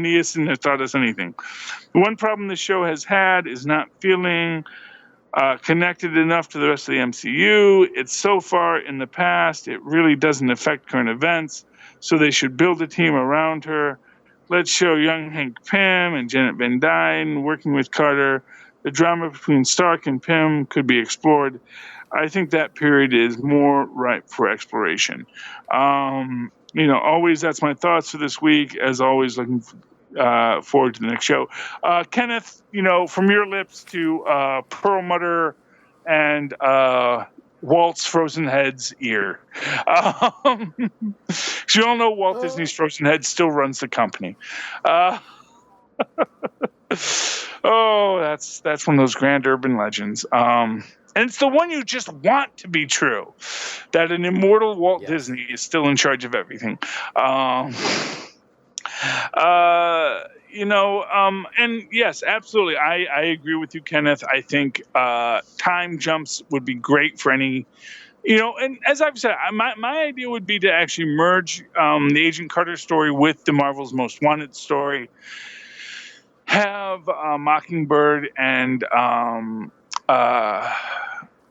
Neeson had taught us anything. The one problem the show has had is not feeling connected enough to the rest of the MCU. It's so far in the past, it really doesn't affect current events, so they should build a team around her. Let's show young Hank Pym and Janet Van Dyne working with Carter. The drama between Stark and Pym could be explored. I think that period is more ripe for exploration. Always that's my thoughts for this week. As always, looking forward to the next show. Kenneth, from your lips to Perlmutter and Walt's Frozen Head's ear. You all know Walt Disney's Frozen Head still runs the company. That's one of those grand urban legends. And it's the one you just want to be true, that an immortal Walt Disney is still in charge of everything. And yes, absolutely. I agree with you, Kenneth. I think time jumps would be great for any, and as I've said, my idea would be to actually merge the Agent Carter story with the Marvel's Most Wanted story. Have Mockingbird and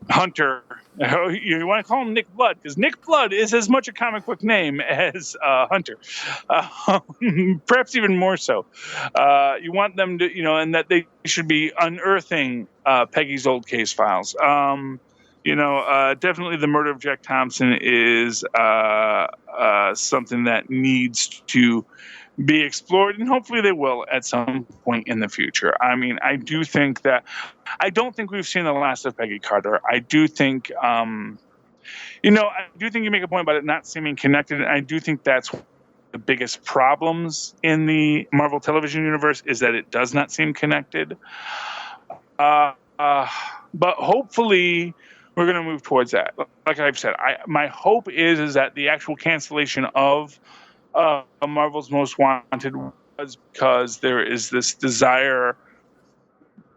Hunter. You want to call him Nick Blood, because Nick Blood is as much a comic book name as Hunter, perhaps even more so. You want them to, and that they should be unearthing Peggy's old case files. Definitely the murder of Jack Thompson is something that needs to be explored, and hopefully they will at some point in the future. I mean, I don't think we've seen the last of Peggy Carter. I do think, I do think you make a point about it not seeming connected, and I do think that's the biggest problems in the Marvel television universe, is that it does not seem connected. But hopefully we're going to move towards that. Like I've said, my hope is that the actual cancellation of Marvel's Most Wanted was because there is this desire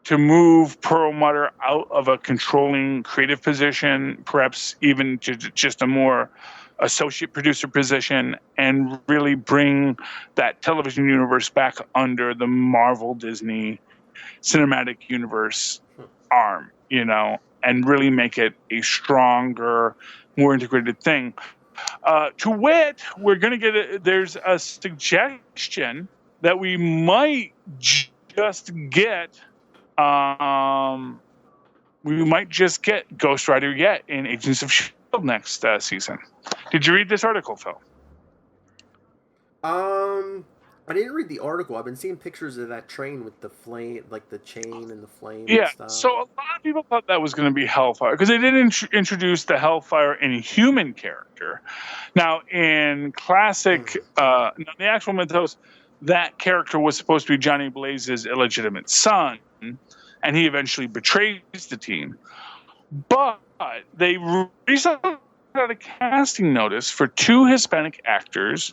to move Perlmutter out of a controlling creative position, perhaps even to just a more associate producer position, and really bring that television universe back under the Marvel Disney cinematic universe arm, and really make it a stronger, more integrated thing. To wit, we're going to get there's a suggestion that we might just get Ghost Rider yet in Agents of S.H.I.E.L.D. next season. Did you read this article, Phil? I didn't read the article. I've been seeing pictures of that train with the flame, like the chain and the flame and stuff. So a lot of people thought that was going to be Hellfire because they didn't introduce the Hellfire Inhuman character. Now, in classic, the actual mythos, that character was supposed to be Johnny Blaze's illegitimate son, and he eventually betrays the team. But they recently got a casting notice for 2 Hispanic actors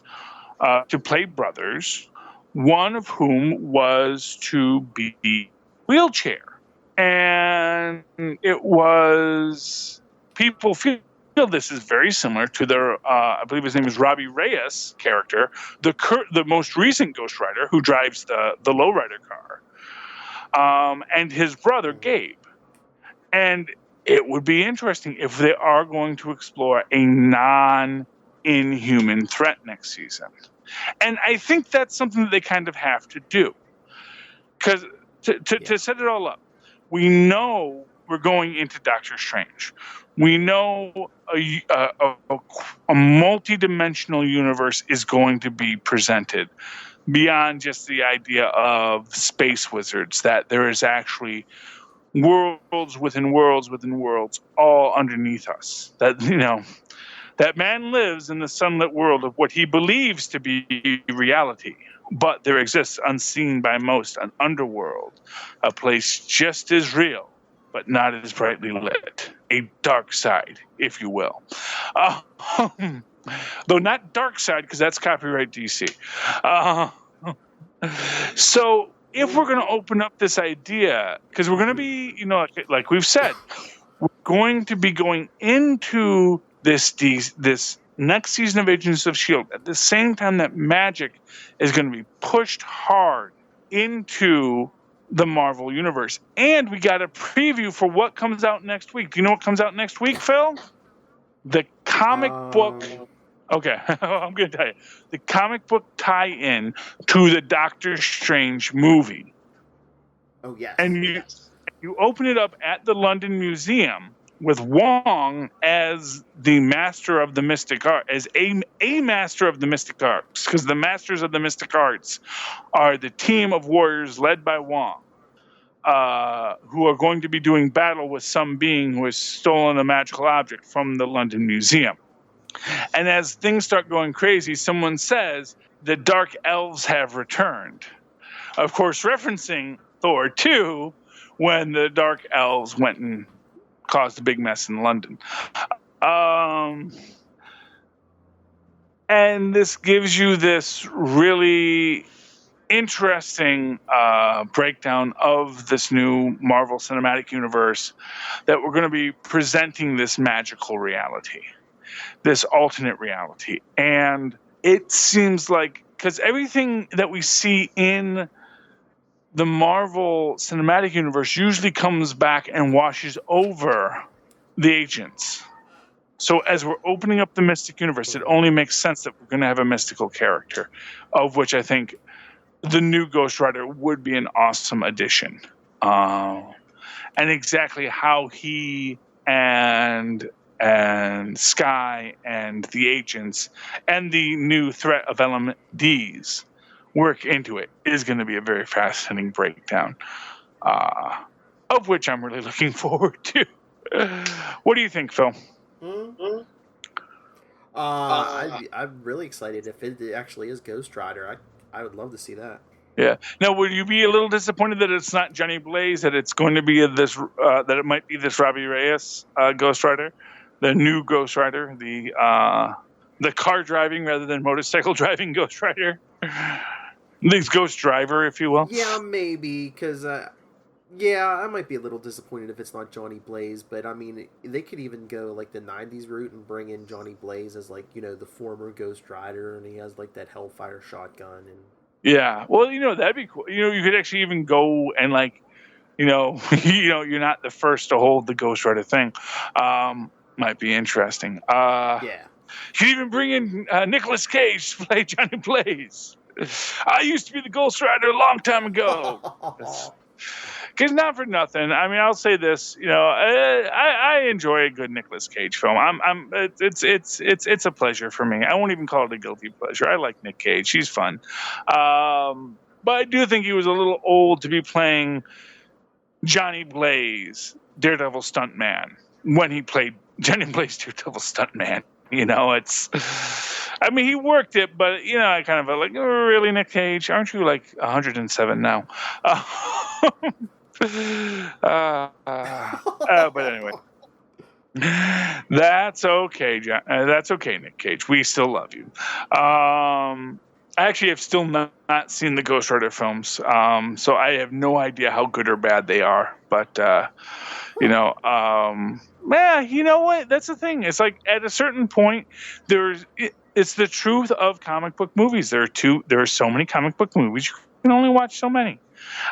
to play brothers, one of whom was to be wheelchair. And it was, people feel this is very similar to their, I believe his name is Robbie Reyes character, the most recent Ghost Rider who drives the lowrider car, and his brother Gabe. And it would be interesting if they are going to explore a non-inhuman threat next season. And I think that's something that they kind of have to do. Because to set it all up, we know we're going into Doctor Strange. We know a multi-dimensional universe is going to be presented beyond just the idea of space wizards, that there is actually worlds within worlds within worlds all underneath us. That, that man lives in the sunlit world of what he believes to be reality. But there exists, unseen by most, an underworld, a place just as real, but not as brightly lit. A dark side, if you will. Though not dark side, because that's copyright DC. So if we're going to open up this idea, because we're going to be, like we've said, we're going to be going into this next season of Agents of S.H.I.E.L.D. at the same time that magic is going to be pushed hard into the Marvel Universe. And we got a preview for what comes out next week. Do you know what comes out next week, Phil? The comic book. Okay, I'm going to tell you. The comic book tie-in to the Doctor Strange movie. Oh, yes. And you open it up at the London Museum with Wong as the master of the mystic art, as a master of the mystic arts, because the masters of the mystic arts are the team of warriors led by Wong, who are going to be doing battle with some being who has stolen a magical object from the London Museum. And as things start going crazy, someone says the dark elves have returned. Of course, referencing Thor 2, when the dark elves went and caused a big mess in London. And this gives you this really interesting breakdown of this new Marvel Cinematic Universe, that we're going to be presenting this magical reality, this alternate reality. And it seems like, because everything that we see in the Marvel Cinematic Universe usually comes back and washes over the agents. So as we're opening up the Mystic Universe, it only makes sense that we're going to have a mystical character, of which I think the new Ghost Rider would be an awesome addition. And exactly how he and Sky and the agents and the new threat of Element Ds work into it is going to be a very fascinating breakdown, of which I'm really looking forward to. What do you think, Phil? Mm-hmm. I'm really excited if it actually is Ghost Rider. I would love to see that. Yeah. Now, would you be a little disappointed that it's not Johnny Blaze, that it's going to be that it might be this Robbie Reyes Ghost Rider, the new Ghost Rider, the car driving rather than motorcycle driving Ghost Rider? This Ghost Driver, if you will. Yeah, maybe, because Yeah, I might be a little disappointed if it's not Johnny Blaze, but I mean, they could even go like the '90s route and bring in Johnny Blaze as like the former Ghost Rider, and he has like that Hellfire shotgun and. Yeah, well, that'd be cool. You could actually even go and like, you're not the first to hold the Ghost Rider thing. Might be interesting. Yeah. You could even bring in Nicolas Cage to play Johnny Blaze. I used to be the Ghost Rider a long time ago. Because not for nothing. I mean, I'll say this. I enjoy a good Nicolas Cage film. It's a pleasure for me. I won't even call it a guilty pleasure. I like Nick Cage. He's fun. But I do think he was a little old to be playing Johnny Blaze, Daredevil stuntman, when he played Johnny Blaze, Daredevil stuntman. I mean, he worked it, but I kind of felt like, oh, really, Nick Cage? Aren't you like 107 now? But anyway, that's okay, John. That's okay, Nick Cage. We still love you. I actually have still not seen the Ghost Rider films, so I have no idea how good or bad they are. But yeah, you know what? That's the thing. It's like at a certain point, it's the truth of comic book movies. There are so many comic book movies. You can only watch so many.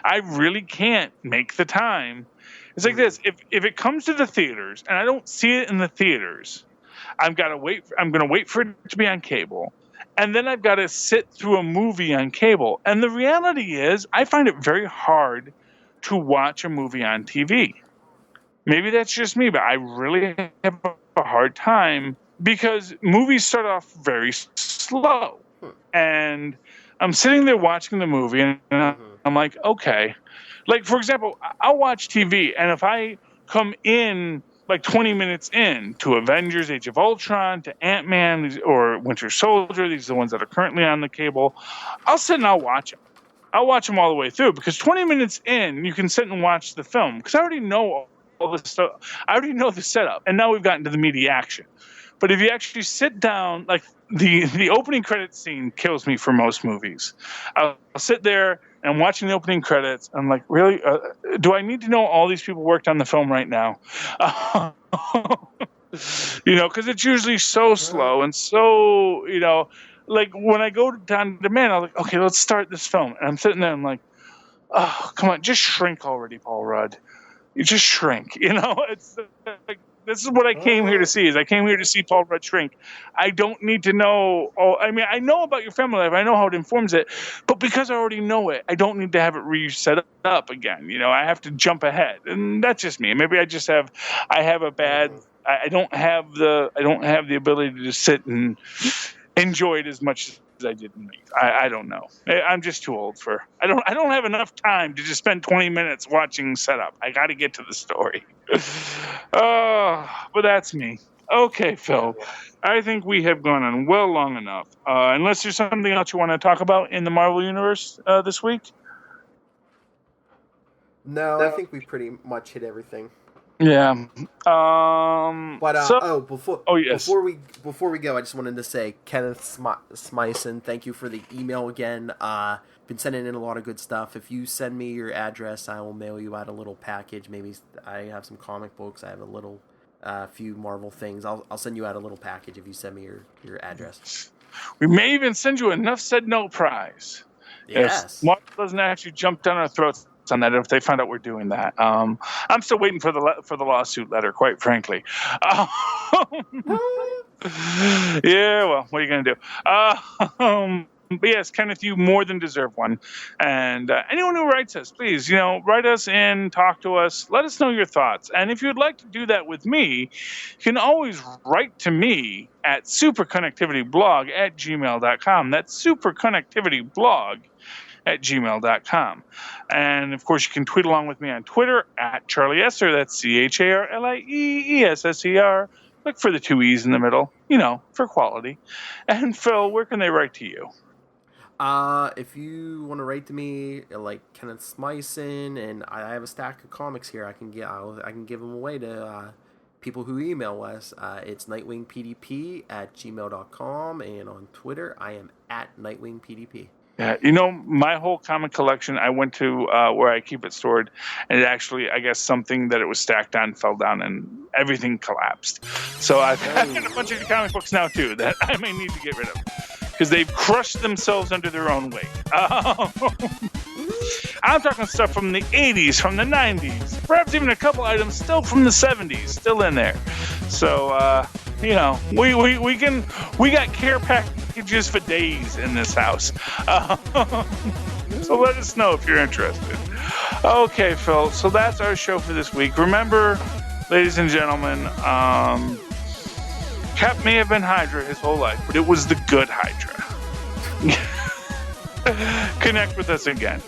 I really can't make the time. It's like this. If it comes to the theaters and I don't see it in the theaters, I'm going to wait for it to be on cable. And then I've got to sit through a movie on cable. And the reality is I find it very hard to watch a movie on TV. Maybe that's just me, but I really have a hard time because movies start off very slow. And I'm sitting there watching the movie and I'm like, okay. Like, for example, I'll watch TV, and if I come in like 20 minutes in to Avengers, Age of Ultron, to Ant-Man, or Winter Soldier, these are the ones that are currently on the cable, I'll sit and I'll watch them. I'll watch them all the way through because 20 minutes in, you can sit and watch the film because I already know all this stuff. I already know the setup, and now we've gotten to the meaty action. But if you actually sit down, like the opening credits scene kills me for most movies. I'll sit there and I'm watching the opening credits. I'm like, really? Do I need to know all these people worked on the film right now? Because it's usually so slow and so, like when I go down to demand, I'm like, okay, let's start this film. And I'm sitting there, I'm like, oh, come on, just shrink already, Paul Rudd. You just shrink, It's like, this is what I came here to see. I came here to see Paul Rudd shrink. I don't need to know. I know about your family life. I know how it informs it. But because I already know it, I don't need to have it reset up again. I have to jump ahead, and that's just me. Maybe I have a bad. I don't have the ability to sit and enjoy it as much as I did in youth. I don't know. I'm just too old for. I don't have enough time to just spend 20 minutes watching setup. I got to get to the story. But that's me. Okay, Phil. I think we have gone on well long enough. Unless there's something else you want to talk about in the Marvel Universe this week? No, I think we pretty much hit everything. Yeah. Before we go, I just wanted to say, Kenneth Smyson, thank you for the email again. Been sending in a lot of good stuff. If you send me your address, I will mail you out a little package. Maybe I have some comic books. I have a little few Marvel things. I'll send you out a little package if you send me your address. We may even send you an Enough Said No prize. Yes. If Marvel doesn't actually jump down our throats on that if they find out we're doing that. I'm still waiting for the lawsuit letter, quite frankly. Yeah, well, what are you going to do? But yes, Kenneth, you more than deserve one. And anyone who writes us, please, write us in, talk to us, let us know your thoughts. And if you'd like to do that with me, you can always write to me at superconnectivityblog@gmail.com. That's superconnectivityblog@gmail.com. And of course, you can tweet along with me on Twitter at Charlie Esser. That's CharlieEsser. Look for the 2 E's in the middle, for quality. And Phil, where can they write to you? If you want to write to me, like Kenneth Smyson, and I have a stack of comics here, I can give them away to people who email us. It's nightwingpdp@gmail.com, and on Twitter, I am at nightwingpdp. Yeah, my whole comic collection, I went to where I keep it stored, and it actually, I guess, something that it was stacked on fell down and everything collapsed. So I've got a bunch of comic books now, too, that I may need to get rid of because they've crushed themselves under their own weight. I'm talking stuff from the 80s, from the 90s, perhaps even a couple items still from the 70s, still in there. So, we got care packages for days in this house. So let us know if you're interested. Okay, Phil. So that's our show for this week. Remember, ladies and gentlemen, Cap may have been Hydra his whole life, but it was the good Hydra. Connect with us again.